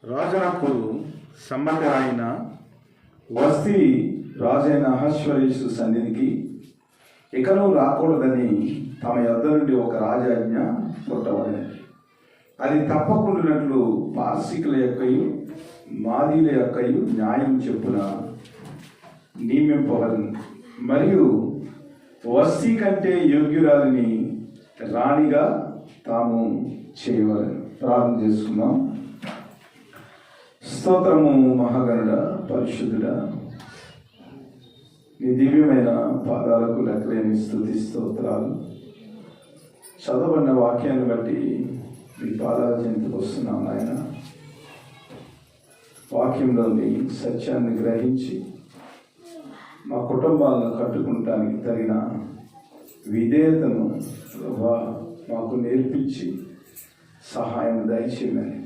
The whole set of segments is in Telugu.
రాజునకు సమ్మతి అయిన వస్తీ రాజైన అహశ్వరేషు సన్నిధికి ఇకను రాకూడదని తమ యొద్ద నుండి ఒక రాజాజ్ఞ పుట్టవలెను. అది తప్పకుండానట్లు పార్శికుల యొక్కయు మాదీల యొక్కయు న్యాయం చెప్పున నియమింపవలను. మరియు వస్తీ కంటే యోగ్యురాలిని రాణిగా తాము చేయవలను. ప్రార్థన చేసుకుందాం. స్తోత్రము మహాగణుడ, పరిశుద్ధుడ, నీ దివ్యమైన పాదాలకు లెక్కలేని స్తుతి స్తోత్రాలు. చదవబడిన వాక్యాన్ని బట్టి మీ పాదాల చెంతకు వస్తున్నాం నాయన. వాక్యంలోని సత్యాన్ని గ్రహించి మా కుటుంబాలను కట్టుకుంటానికి తగిన విధేయతను మాకు నేర్పించి సహాయం దయచేయమని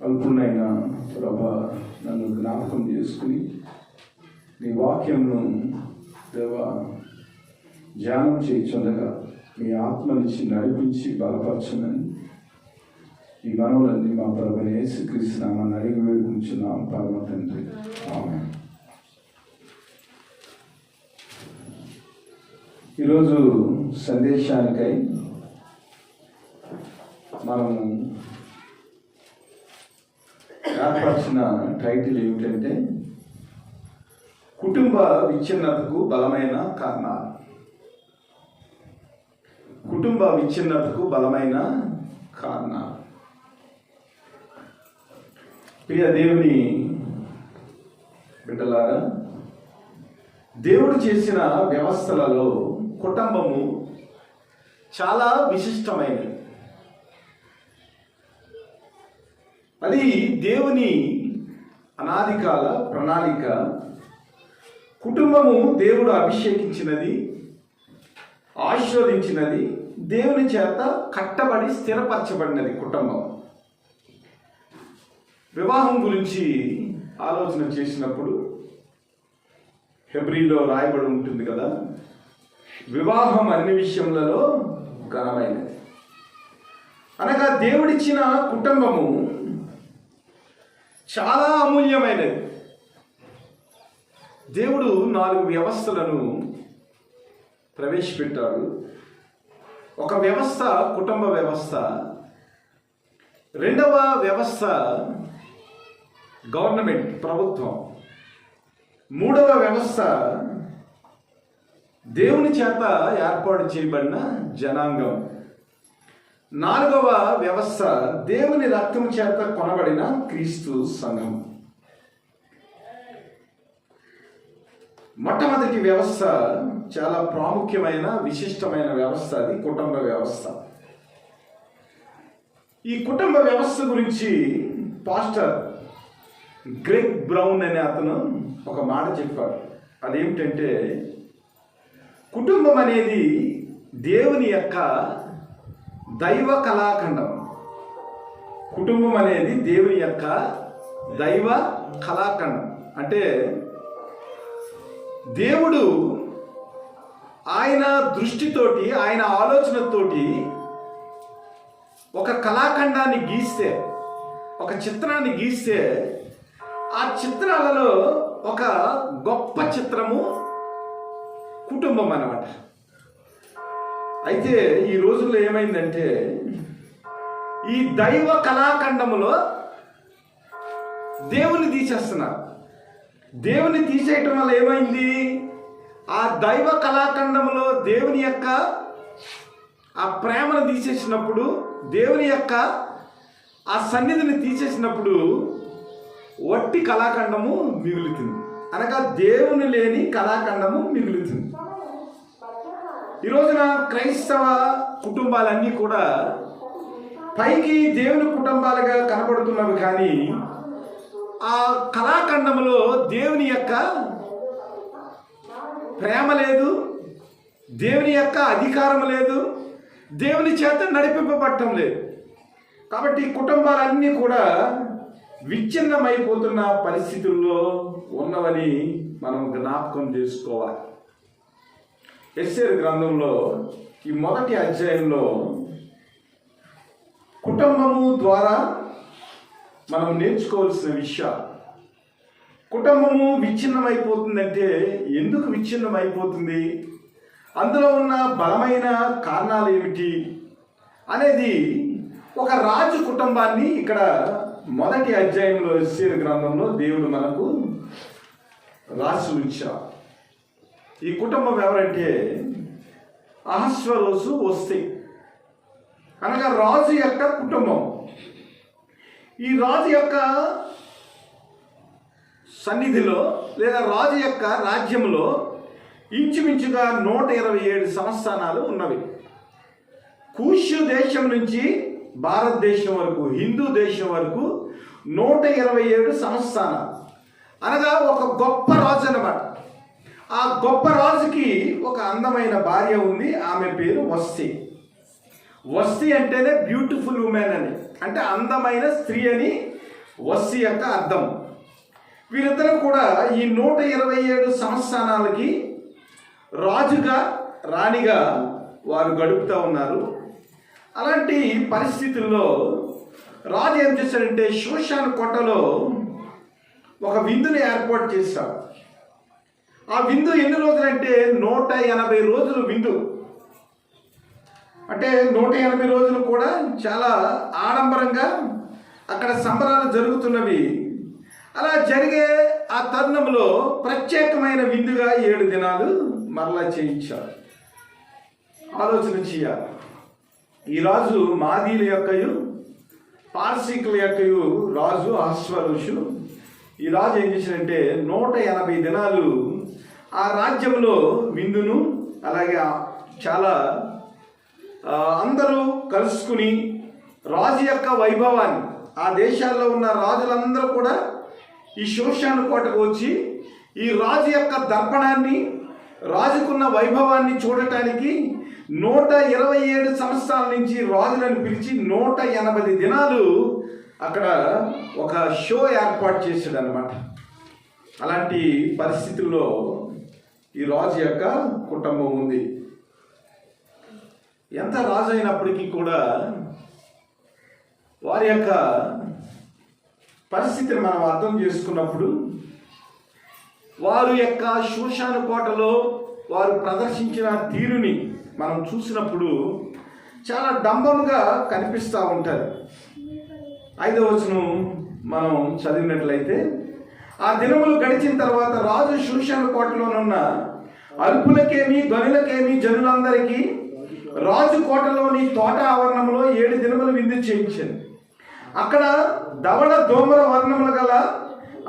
అల్పునైనా ప్రభా నన్ను జ్ఞాపకం చేసుకుని నీ వాక్యంను దేవా ధ్యానం చేయించుండగా మీ ఆత్మనిచ్చి నడిపించి బలపరచమని ఈ మనవులన్నీ మా ప్రభుని యేసుక్రీస్తు నామమున అడిగి వేడుకుంటున్నాం పరమ తండ్రి. ఆమేన్. ఈరోజు సందేశానికై మనము ఏర్పరిచిన టైటిల్ ఏమిటంటే కుటుంబ విచ్ఛిన్నతకు బలమైన కారణాలు. కుటుంబ విచ్ఛిన్నతకు బలమైన కారణాలు. ప్రియ దేవుని బిడ్డలారా, దేవుడు చేసిన వ్యవస్థలలో కుటుంబము చాలా విశిష్టమైనది. అది దేవుని అనాదికాల ప్రణాళిక. కుటుంబము దేవుడు అభిషేకించినది, ఆశీర్వదించినది, దేవుని చేత కట్టబడి స్థిరపరచబడినది కుటుంబం. వివాహం గురించి ఆలోచన చేసినప్పుడు హెబ్రీలో రాయబడి ఉంటుంది కదా, వివాహం అన్ని విషయములలో ఘనమైనది. అనగా దేవుడిచ్చిన కుటుంబము చాలా అమూల్యమైనది. దేవుడు 4 వ్యవస్థలను ప్రవేశపెట్టాడు. ఒక వ్యవస్థ కుటుంబ వ్యవస్థ, రెండవ వ్యవస్థ గవర్నమెంట్ ప్రభుత్వం, మూడవ వ్యవస్థ దేవుని చేత ఏర్పాటు చేయబడిన జనాంగం, నాలుగవ వ్యవస్థ దేవుని రక్తం చేత కొనబడిన క్రీస్తు సంఘం. మొట్టమొదటి వ్యవస్థ చాలా ప్రాముఖ్యమైన విశిష్టమైన వ్యవస్థ, అది కుటుంబ వ్యవస్థ. ఈ కుటుంబ వ్యవస్థ గురించి పాస్టర్ గ్రెగ్ బ్రౌన్ అనే అతను ఒక మాట చెప్పాడు. అదేమిటంటే, కుటుంబం అనేది దేవుని యొక్క దైవ కళాఖండం. కుటుంబం అనేది దేవుని యొక్క దైవ కళాఖండం. అంటే దేవుడు ఆయన దృష్టితోటి, ఆయన ఆలోచనతోటి ఒక కళాఖండాన్ని గీస్తే, ఒక చిత్రాన్ని గీస్తే, ఆ చిత్రాలలో ఒక గొప్ప చిత్రము కుటుంబం అన్నమాట. అయితే ఈ రోజుల్లో ఏమైందంటే, ఈ దైవ కళాఖండములో దేవుని తీసేస్తున్నారు. దేవుని తీసేయటం వల్ల ఏమైంది, ఆ దైవ కళాఖండంలో దేవుని యొక్క ఆ ప్రేమను తీసేసినప్పుడు, దేవుని యొక్క ఆ సన్నిధిని తీసేసినప్పుడు వట్టి కళాఖండము మిగులుతుంది. అనగా దేవుని లేని కళాఖండము మిగులుతుంది. ఈ రోజున క్రైస్తవ కుటుంబాలన్నీ కూడా పైకి దేవుని కుటుంబాలుగా కనబడుతున్నవి, కానీ ఆ కళాఖండంలో దేవుని యొక్క ప్రేమ లేదు, దేవుని యొక్క అధికారం లేదు, దేవుని చేత నడిపింపబడటం లేదు. కాబట్టి కుటుంబాలన్నీ కూడా విచ్ఛిన్నమైపోతున్న పరిస్థితుల్లో ఉన్నవని మనం జ్ఞాపకం చేసుకోవాలి. యెషయా గ్రంథంలో ఈ మొదటి అధ్యాయంలో కుటుంబము ద్వారా మనం నేర్చుకోవాల్సిన విషయాలు. కుటుంబము విచ్ఛిన్నమైపోతుందంటే ఎందుకు విచ్ఛిన్నమైపోతుంది, అందులో ఉన్న బలమైన కారణాలు ఏమిటి అనేది ఒక రాజు కుటుంబాన్ని ఇక్కడ మొదటి అధ్యాయంలో ఎస్తేరు గ్రంథంలో దేవుడు మనకు రాసి ఉంచారు. ఈ కుటుంబం ఎవరంటే అహస్వరోసు వస్తీ, అనగా రాజు యొక్క కుటుంబం. ఈ రాజు యొక్క సన్నిధిలో లేదా రాజు యొక్క రాజ్యంలో ఇంచుమించుగా 127 సంస్థానాలు ఉన్నవి. కూషు దేశం నుంచి భారతదేశం వరకు, హిందూ దేశం వరకు 127 సంస్థానాలు, అనగా ఒక గొప్ప రాజు అన్నమాట. ఆ గొప్ప రాజుకి ఒక అందమైన భార్య ఉంది, ఆమె పేరు వస్తీ. వస్తీ అంటేనే బ్యూటిఫుల్ ఉమెన్ అని, అంటే అందమైన స్త్రీ అని వస్తీ యొక్క అర్థం. వీరిద్దరూ కూడా ఈ 127 సంస్థానాలకి రాజుగా రాణిగా వారు గడుపుతూ ఉన్నారు. అలాంటి పరిస్థితుల్లో రాజు ఏం చేశాడంటే షూషాను కోటలో ఒక విందుని ఏర్పాటు చేశాడు. ఆ విందు ఎన్ని రోజులంటే 180 రోజులు విందు. అంటే 180 రోజులు కూడా చాలా ఆడంబరంగా అక్కడ సంబరాలు జరుగుతున్నవి. అలా జరిగే ఆ తరుణంలో ప్రత్యేకమైన విందుగా 7 దినాలు మరలా చేయించారు. ఆలోచన చేయాలి. ఈ రాజు మాదీల యొక్కయు పార్సీకుల యొక్కయు రాజు అహస్వరోషు. ఈ రాజు ఏం చేశాడంటే 180 దినాలు ఆ రాజ్యంలో విందును, అలాగే చాలా అందరూ కలుసుకుని రాజు యొక్క వైభవాన్ని, ఆ దేశాల్లో ఉన్న రాజులందరూ కూడా ఈ షూషాను కోటకు వచ్చి ఈ రాజు యొక్క దర్పణాన్ని, రాజుకున్న వైభవాన్ని చూడటానికి 127 సంవత్సరాల నుంచి రాజులను పిలిచి 180 దినాలు అక్కడ ఒక షో ఏర్పాటు చేశాడు అన్నమాట. అలాంటి పరిస్థితుల్లో ఈ రాజు యొక్క కుటుంబం ఉంది. ఎంత రాజు అయినప్పటికీ కూడా వారి యొక్క పరిస్థితిని మనం అర్థం చేసుకున్నప్పుడు, వారి యొక్క షూషాను కోటలో వారు ప్రదర్శించిన తీరుని మనం చూసినప్పుడు చాలా డంబంగా కనిపిస్తూ ఉంటారు. 5వ వచనం మనం చదివినట్లయితే, ఆ దినములు గడిచిన తర్వాత రాజు షూషాను కోటలోనున్న అల్పులకేమి గనులకేమి జనులందరికీ రాజు కోటలోని తోట ఆవరణంలో 7 దినములు విందు చేయించాను. అక్కడ ధవళ దోమర వర్ణములు గల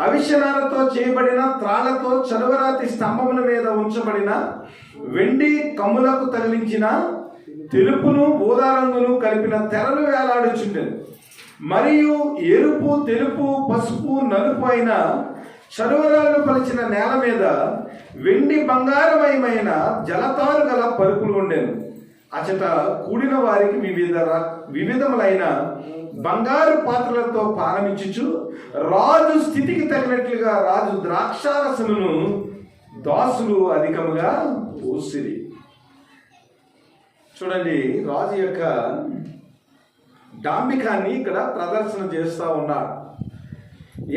అవిశనాలతో చేయబడిన త్రాళ్లతో చలువరాతి స్తంభముల మీద ఉంచబడిన వెండి కమ్ములకు తగిలించిన తెలుపును ఊదా రంగును కలిపిన తెరలు వేలాడుచుండెను. మరియు ఎరుపు, తెలుపు, పసుపు, నలుపు అయిన చలువరాళ్ళు పలిచిన నేల మీద వెండి బంగారమయమైన జలతారు గల పరుపులు ఉండెను. అచట కూడిన వారికి వివిధములైన బంగారు పాత్రలతో పానమించుచు రాజు స్థితికి తగినట్లుగా రాజు ద్రాక్షారసమును దాసులు అధికముగా పోసిరి. చూడండి, రాజు యొక్క డాంబికాన్ని ఇక్కడ ప్రదర్శన చేస్తూ ఉన్నాడు.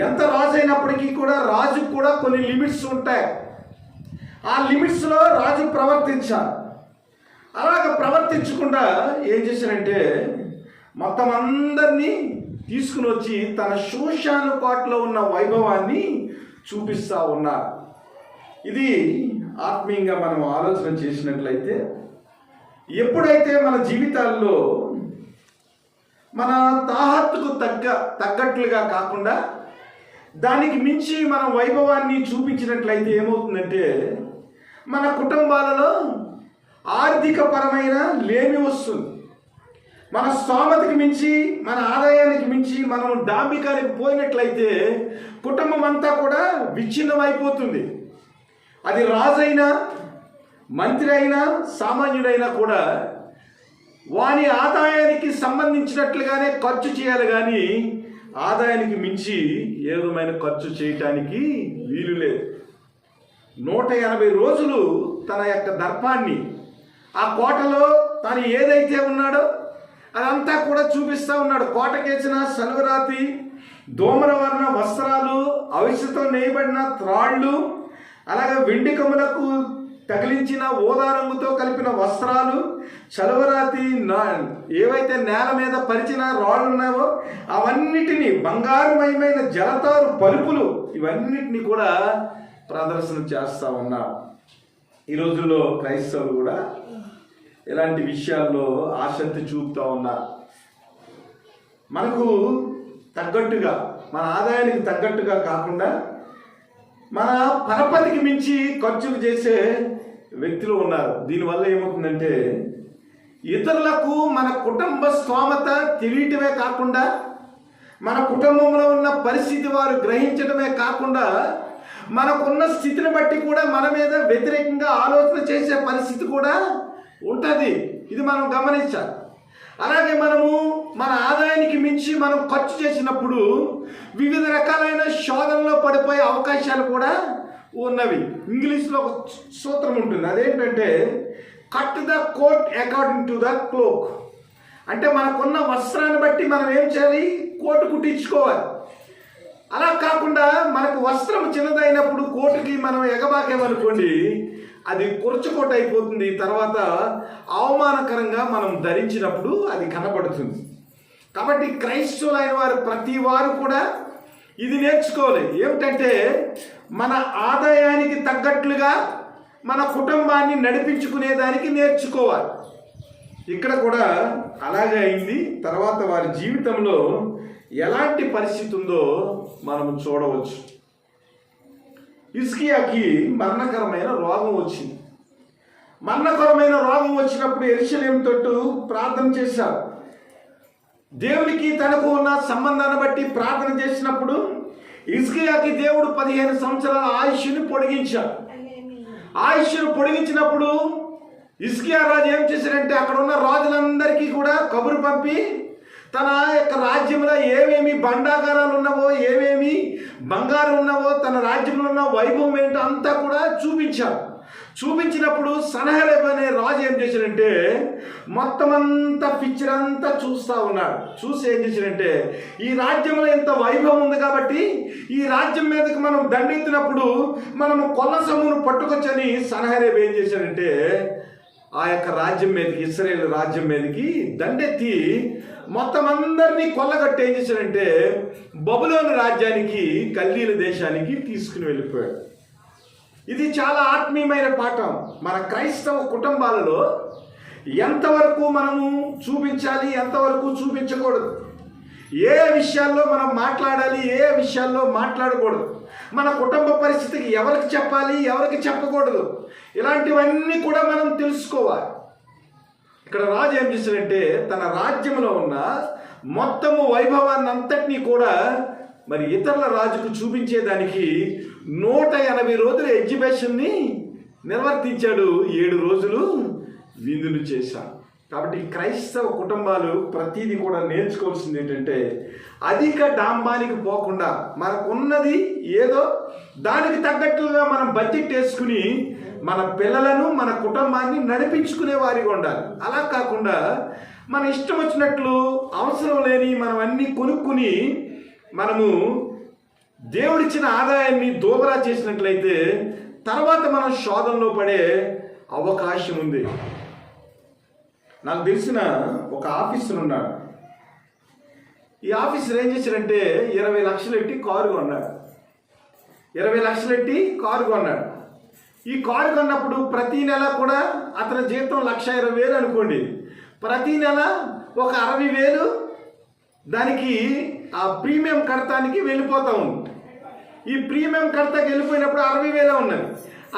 ఎంత రాజు అయినప్పటికీ కూడా రాజుకు కూడా కొన్ని లిమిట్స్ ఉంటాయి. ఆ లిమిట్స్లో రాజు ప్రవర్తించాలి. అలాగ ప్రవర్తించకుండా ఏం చేశారంటే మొత్తం అందరినీ తీసుకుని వచ్చి తన షూషాను కోటలో ఉన్న వైభవాన్ని చూపిస్తూ ఉన్నారు. ఇది ఆత్మీయంగా మనం ఆలోచన చేసినట్లయితే, ఎప్పుడైతే మన జీవితాల్లో మన తాహత్తుకు తగ్గట్లుగా కాకుండా దానికి మించి మన వైభవాన్ని చూపించినట్లయితే ఏమవుతుందంటే మన కుటుంబాలలో ఆర్థిక పరమైన లేమి వస్తుంది. మన స్తోమతకి మించి, మన ఆదాయానికి మించి మనం డాంబికానికి పోయినట్లయితే కుటుంబం అంతా కూడా విచ్ఛిన్నమైపోతుంది. అది రాజైనా, మంత్రి అయినా, సామాన్యుడైనా కూడా వాని ఆదాయానికి సంబంధించినట్లుగానే ఖర్చు చేయాలి, కానీ ఆదాయానికి మించి ఏ విధమైన ఖర్చు చేయటానికి వీలు లేదు. 180 రోజులు తన యొక్క దర్పాన్ని, ఆ కోటలో తను ఏదైతే ఉన్నాడో అదంతా కూడా చూపిస్తూ ఉన్నాడు. కోటకేసిన సలువరాతి ధూమ్రవర్ణ వస్త్రాలు, అవిసెతో నేయబడిన త్రాళ్ళు, అలాగే వెండి కమ్ములకు తగిలించిన ఊదా రంగుతో కలిపిన వస్త్రాలు, చలవరాతి ఏవైతే నేల మీద పరిచిన రాళ్ళు ఉన్నాయో అవన్నిటినీ, బంగారుమయమైన జలతారు పలుపులు, ఇవన్నిటినీ కూడా ప్రదర్శన చేస్తూ ఉన్నారు. ఈ రోజుల్లో క్రైస్తవులు కూడా ఇలాంటి విషయాల్లో ఆసక్తి చూపుతూ ఉన్నారు. మనకు తగ్గట్టుగా, మన ఆదాయానికి తగ్గట్టుగా కాకుండా మన పరపతికి మించి ఖర్చులు చేసే వ్యక్తులు ఉన్నారు. దీనివల్ల ఏమవుతుందంటే ఇతరులకు మన కుటుంబ స్తోమత తెలియటమే కాకుండా, మన కుటుంబంలో ఉన్న పరిస్థితి వారు గ్రహించడమే కాకుండా, మనకున్న స్థితిని బట్టి కూడా మన మీద వ్యతిరేకంగా ఆలోచన చేసే పరిస్థితి కూడా ఉంటుంది. ఇది మనం గమనించాలి. అలాగే మనము మన ఆదాయానికి మించి మనం ఖర్చు చేసినప్పుడు వివిధ రకాలైన శోధనలో పడిపోయే అవకాశాలు కూడా ఉన్నవి. ఇంగ్లీష్లో ఒక సూత్రం ఉంటుంది, అదేంటంటే cut the coat according to the cloak. అంటే మనకున్న వస్త్రాన్ని బట్టి మనం ఏం చేయాలి, కోటు కుట్టించుకోవాలి. అలా కాకుండా మనకు వస్త్రం చిన్నదైనప్పుడు కోటుకి మనం ఎగబాకేమనుకోండి, అది కురచుకోట అయిపోతుంది. తర్వాత అవమానకరంగా మనం ధరించినప్పుడు అది కనబడుతుంది. కాబట్టి క్రైస్తవులైన వారు ప్రతి వారు కూడా ఇది నేర్చుకోవాలి. ఏమిటంటే మన ఆదాయానికి తగ్గట్లుగా మన కుటుంబాన్ని నడిపించుకునేదానికి నేర్చుకోవాలి. ఇక్కడ కూడా అలాగే అయింది. తర్వాత వారి జీవితంలో ఎలాంటి పరిస్థితి ఉందో మనం చూడవచ్చు. హిజ్కియాకి మరణకరమైన రోగం వచ్చింది. మరణకరమైన రోగం వచ్చినప్పుడు యెరూషలేము తట్టు ప్రార్థన చేశారు. దేవునికి తనకు ఉన్న సంబంధాన్ని బట్టి ప్రార్థన చేసినప్పుడు హిజ్కియాకి దేవుడు 15 సంవత్సరాల ఆయుష్ని పొడిగించాడు. ఆయుష్ను పొడిగించినప్పుడు హిజ్కియా రాజు ఏం చేశాడంటే అక్కడ ఉన్న రాజులందరికీ కూడా కబురు పంపి తన యొక్క రాజ్యంలో ఏమేమి బండాగారాలు ఉన్నావో, ఏమేమి బంగారం ఉన్నావో, తన రాజ్యంలో ఉన్న వైభవం ఏంటో అంతా కూడా చూపించాడు. చూపించినప్పుడు సన్హెరీబు అనే రాజు ఏం చేశాడంటే మొత్తం అంతా పిక్చర్ అంతా చూస్తూ ఉన్నాడు. చూసి ఏం చేశాడంటే ఈ రాజ్యంలో ఇంత వైభవం ఉంది కాబట్టి ఈ రాజ్యం మీదకి మనం దండెత్తినప్పుడు మనము కొల్ల సొమ్మును పట్టుకొచ్చని సన్హెరీబు ఏం చేశాడంటే ఆ యొక్క రాజ్యం మీదకి, ఇశ్రాయేలు రాజ్యం మీదకి దండెత్తి మొత్తం అందరినీ కొల్లగట్టి ఏం చేశాడంటే బబులోను రాజ్యానికి, కల్దీల దేశానికి తీసుకుని వెళ్ళిపోయాడు. ఇది చాలా ఆత్మీయమైన పాఠం. మన క్రైస్తవ కుటుంబాలలో ఎంతవరకు మనము చూపించాలి, ఎంతవరకు చూపించకూడదు, ఏ విషయాల్లో మనం మాట్లాడాలి, ఏ విషయాల్లో మాట్లాడకూడదు, మన కుటుంబ పరిస్థితికి ఎవరికి చెప్పాలి, ఎవరికి చెప్పకూడదు, ఇలాంటివన్నీ కూడా మనం తెలుసుకోవాలి. ఇక్కడ రాజు ఏం చేశాడంటే తన రాజ్యంలో ఉన్న మొత్తము వైభవాన్ని అంతటినీ కూడా మరి ఇతరుల రాజుకు చూపించేదానికి 180 రోజుల ఎగ్జిబిషన్ని నిర్వర్తించాడు. 7 రోజులు విందులు చేశాడు. కాబట్టి క్రైస్తవ కుటుంబాలు ప్రతిదీ కూడా నేర్చుకోవాల్సింది ఏంటంటే అధిక డాంబానికి పోకుండా మనకున్నది ఏదో దానికి తగ్గట్టుగా మనం బడ్జెట్ వేసుకుని మన పిల్లలను, మన కుటుంబాన్ని నడిపించుకునే వారిగా ఉండాలి. అలా కాకుండా మన ఇష్టం వచ్చినట్లు అవసరం లేని మనం అన్నీ కొనుక్కుని మనము దేవుడిచ్చిన ఆదాయాన్ని దోబరా చేసినట్లయితే తర్వాత మనం శోధనలో పడే అవకాశం ఉంది. నాకు తెలిసిన ఒక ఆఫీసర్ ఉన్నాడు. ఈ ఆఫీసర్ ఏం చేశాడంటే 20 లక్షలు పెట్టి కారు కొన్నాడు. 20 లక్షలు పెట్టి కారు కొన్నాడు. ఈ కారు కొన్నప్పుడు ప్రతి నెల కూడా అతని జీతం 1,20,000 అనుకోండి. ప్రతి నెల ఒక 60,000 దానికి ఆ ప్రీమియం కడతానికి వెళ్ళిపోతూ ఉంది. ఈ ప్రీమియం కడతాకి వెళ్ళిపోయినప్పుడు 60,000 ఉన్నది.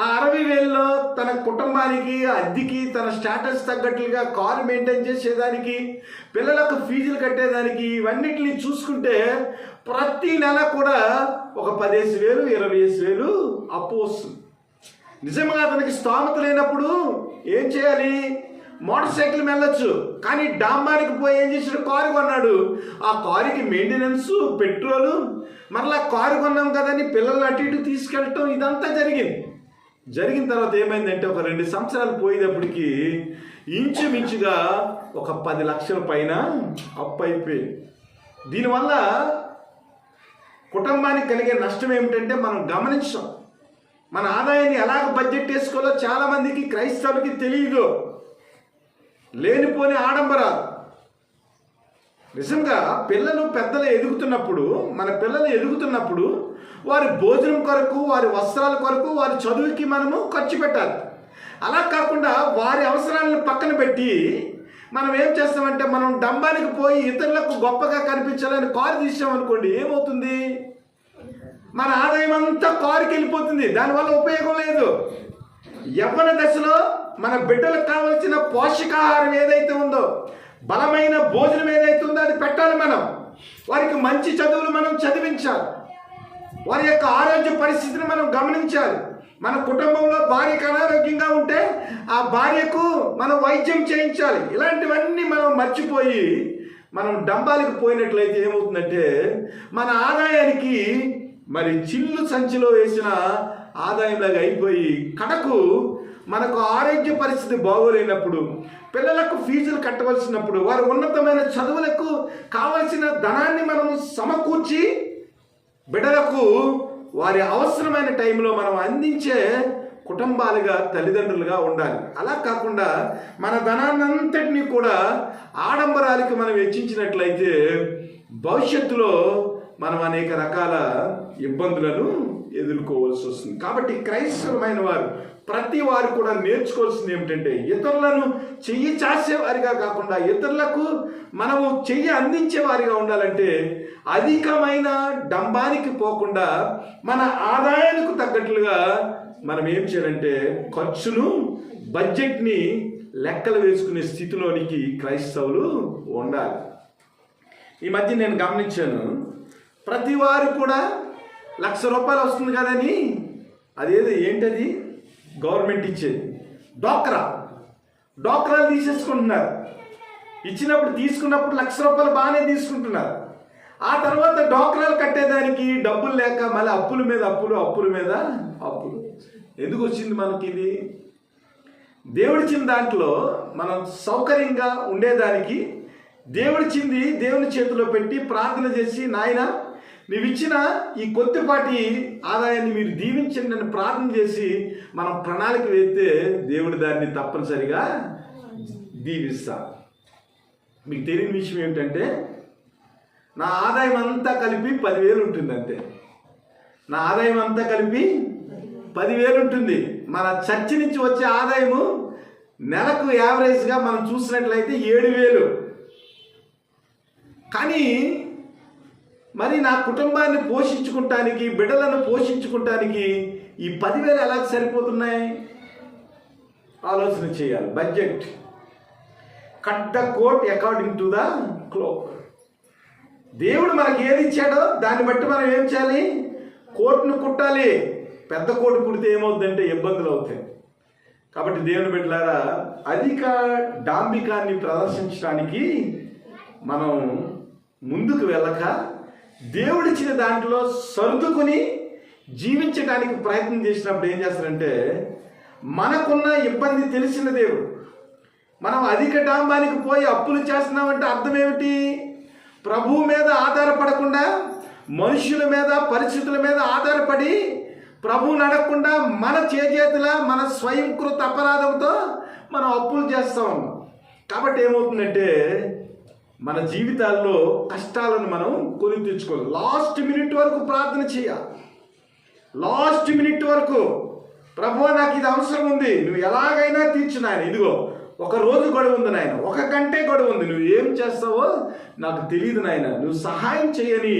ఆ 60,000లో తన కుటుంబానికి, అద్దెకి, తన స్టేటస్ తగ్గట్లుగా కారు మెయింటైన్ చేసేదానికి, పిల్లలకు ఫీజులు కట్టేదానికి, ఇవన్నిటిని చూసుకుంటే ప్రతి నెల కూడా ఒక 15,000, 20,000 అప్పు వస్తుంది. నిజంగా అతనికి స్తోమత లేనప్పుడు ఏం చేయాలి? మోటార్ సైకిల్ వెళ్ళొచ్చు. కానీ డాంబానికి పోయి ఏం చేసాడు? కారు కొన్నాడు. ఆ కారుకి మెయింటెనెన్స్, పెట్రోలు, మరలా కారు కొన్నాం కదని పిల్లల్ని అటు ఇటు తీసుకెళ్ళటం, ఇదంతా జరిగిన తర్వాత ఏమైందంటే ఒక 2 సంవత్సరాలు పోయేటప్పటికి ఇంచుమించుగా ఒక 10 లక్షల పైన అప్పు అయిపోయింది. దీనివల్ల కుటుంబానికి కలిగే నష్టం ఏమిటంటే మనం గమనించాం. మన ఆదాయాన్ని ఎలాగ బడ్జెట్ వేసుకోవాలో చాలామందికి క్రైస్తవులకి తెలియదు. లేనిపోని ఆడంబరాలు. నిజంగా పిల్లలు పెద్దలు ఎదుగుతున్నప్పుడు, మన పిల్లలు ఎదుగుతున్నప్పుడు వారి భోజనం కొరకు, వారి వస్త్రాల కొరకు, వారి చదువుకి మనము ఖర్చు పెట్టాలి. అలా కాకుండా వారి అవసరాలను పక్కన పెట్టి మనం ఏం చేస్తామంటే, మనం డంబానికి పోయి ఇతరులకు గొప్పగా కనిపించాలని కారు తీసామనుకోండి, ఏమవుతుంది? మన ఆదాయం అంతా కారుకి వెళ్ళిపోతుంది. దానివల్ల ఉపయోగం లేదు. యవ్వన దశలో మన బిడ్డలకు కావలసిన పోషకాహారం ఏదైతే ఉందో, బలమైన భోజనం ఏదైతే ఉందో అది పెట్టాలి. మనం వారికి మంచి చదువులు మనం చదివించాలి. వారి యొక్క ఆరోగ్య పరిస్థితిని మనం గమనించాలి. మన కుటుంబంలో భార్యకు అనారోగ్యంగా ఉంటే ఆ భార్యకు మనం వైద్యం చేయించాలి. ఇలాంటివన్నీ మనం మర్చిపోయి మనం డంబాలకు పోయినట్లయితే ఏమవుతుందంటే, మన ఆదాయానికి మరి చిల్లు సంచిలో వేసిన ఆదాయంలాగా అయిపోయి కడకు మనకు ఆరోగ్య పరిస్థితి బాగోలేనప్పుడు, పిల్లలకు ఫీజులు కట్టవలసినప్పుడు, వారి ఉన్నతమైన చదువులకు కావలసిన ధనాన్ని మనం సమకూర్చి బిడ్డలకు వారి అవసరమైన టైంలో మనం అందించే కుటుంబాలుగా, తల్లిదండ్రులుగా ఉండాలి. అలా కాకుండా మన ధనాన్నంతటినీ కూడా ఆడంబరాలకి మనం వెచ్చించినట్లయితే భవిష్యత్తులో మనం అనేక రకాల ఇబ్బందులను ఎదుర్కోవాల్సి వస్తుంది. కాబట్టి క్రైస్తవమైన వారు ప్రతి వారు కూడా నేర్చుకోవాల్సింది ఏమిటంటే, ఇతరులను చెయ్యి చాసేవారిగా కాకుండా ఇతరులకు మనము చెయ్యి అందించే వారిగా ఉండాలంటే అధికమైన డంబానికి పోకుండా మన ఆదాయానికి తగ్గట్లుగా మనం ఏం చేయాలంటే ఖర్చును, బడ్జెట్ని లెక్కలు వేసుకునే స్థితిలోనికి క్రైస్తవులు ఉండాలి. ఈ మధ్య నేను గమనించాను, ప్రతి వారు కూడా ₹1,00,000 వస్తుంది కదని ఏంటది గవర్నమెంట్ ఇచ్చేది డోక్రాలు తీసేసుకుంటున్నారు. ఇచ్చినప్పుడు తీసుకున్నప్పుడు ₹1,00,000 బాగానే తీసుకుంటున్నారు. ఆ తర్వాత డోక్రాలు కట్టేదానికి డబ్బులు లేక మళ్ళీ అప్పుల మీద అప్పులు. ఎందుకు వచ్చింది మనకి ఇది? దేవుడిచ్చిన దాంట్లో మనం సౌకర్యంగా ఉండేదానికి దేవుడిచ్చింది దేవుని చేతిలో పెట్టి ప్రార్థన చేసి, నాయన నీవిచ్చిన ఈ కొద్దిపాటి ఆదాయాన్ని మీరు దీవించండి అని ప్రార్థన చేసి మనం ప్రణాళిక వేస్తే దేవుడు దాన్ని తప్పనిసరిగా దీవిస్తా. మీకు తెలియని విషయం ఏమిటంటే, నా ఆదాయం అంతా కలిపి 10,000 ఉంటుంది. అంతే, నా ఆదాయం అంతా కలిపి 10,000 ఉంటుంది. మన చర్చి నుంచి వచ్చే ఆదాయము నెలకు యావరేజ్గా మనం చూసినట్లయితే 7,000. కానీ మరి నా కుటుంబాన్ని పోషించుకుంటానికి, బిడ్డలను పోషించుకుంటానికి ఈ 10,000 ఎలా సరిపోతున్నాయి? ఆలోచన చేయాలి. Budget, cut the coat according to the cloak. దేవుడు మనకి ఏది ఇచ్చాడో దాన్ని బట్టి మనం ఏం చేయాలి? కోట్ను కుట్టాలి. పెద్ద కోటు కుడితే ఏమవుతుందంటే ఇబ్బందులు అవుతాయి. కాబట్టి దేవుని బిడ్డలారా, అధిక డాంబికాన్ని ప్రదర్శించడానికి మనం ముందుకు వెళ్ళక దేవుడిచ్చిన దాంట్లో సర్దుకుని జీవించడానికి ప్రయత్నం చేసినప్పుడు ఏం చేస్తారంటే, మనకున్న ఇబ్బంది తెలిసిన దేవుడు, మనం అధిక డాంబానికి పోయి అప్పులు చేస్తున్నామంటే అర్థం ఏమిటి? ప్రభువు మీద ఆధారపడకుండా మనుషుల మీద, పరిస్థితుల మీద ఆధారపడి ప్రభువుని అడగకుండా మన చేతుల మన స్వయంకృత అపరాధంతో మనం అప్పులు చేస్తూ ఉన్నాం. కాబట్టి ఏమవుతుందంటే, మన జీవితాల్లో కష్టాలను మనం కొని తెచ్చుకోవాలి. లాస్ట్ మినిట్ వరకు ప్రార్థన చేయాలి. లాస్ట్ మినిట్ వరకు, ప్రభువా నాకు ఇది అవసరం ఉంది, నువ్వు ఎలాగైనా తీర్చు నాయన, ఇదిగో ఒక రోజు గడువు ఉంది నాయన, 1 గంటే గడువు ఉంది, నువ్వు ఏం చేస్తావో నాకు తెలియదు నాయన, నువ్వు సహాయం చేయని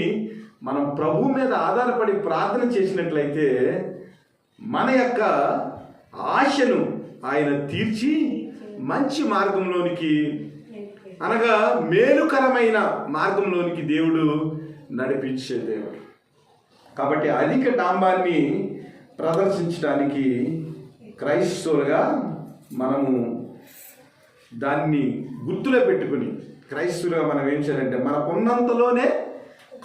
మనం ప్రభు మీద ఆధారపడి ప్రార్థన చేసినట్లయితే మన యొక్క ఆశను ఆయన తీర్చి మంచి మార్గంలోనికి, అనగా మేలుకరమైన మార్గంలోనికి దేవుడు నడిపించే దేవుడు. కాబట్టి అధిక డాంబాన్ని ప్రదర్శించడానికి క్రైస్తవులుగా మనము దాన్ని గుర్తులో పెట్టుకుని, క్రైస్తవులుగా మనం ఏం చేయాలంటే మనకున్నంతలోనే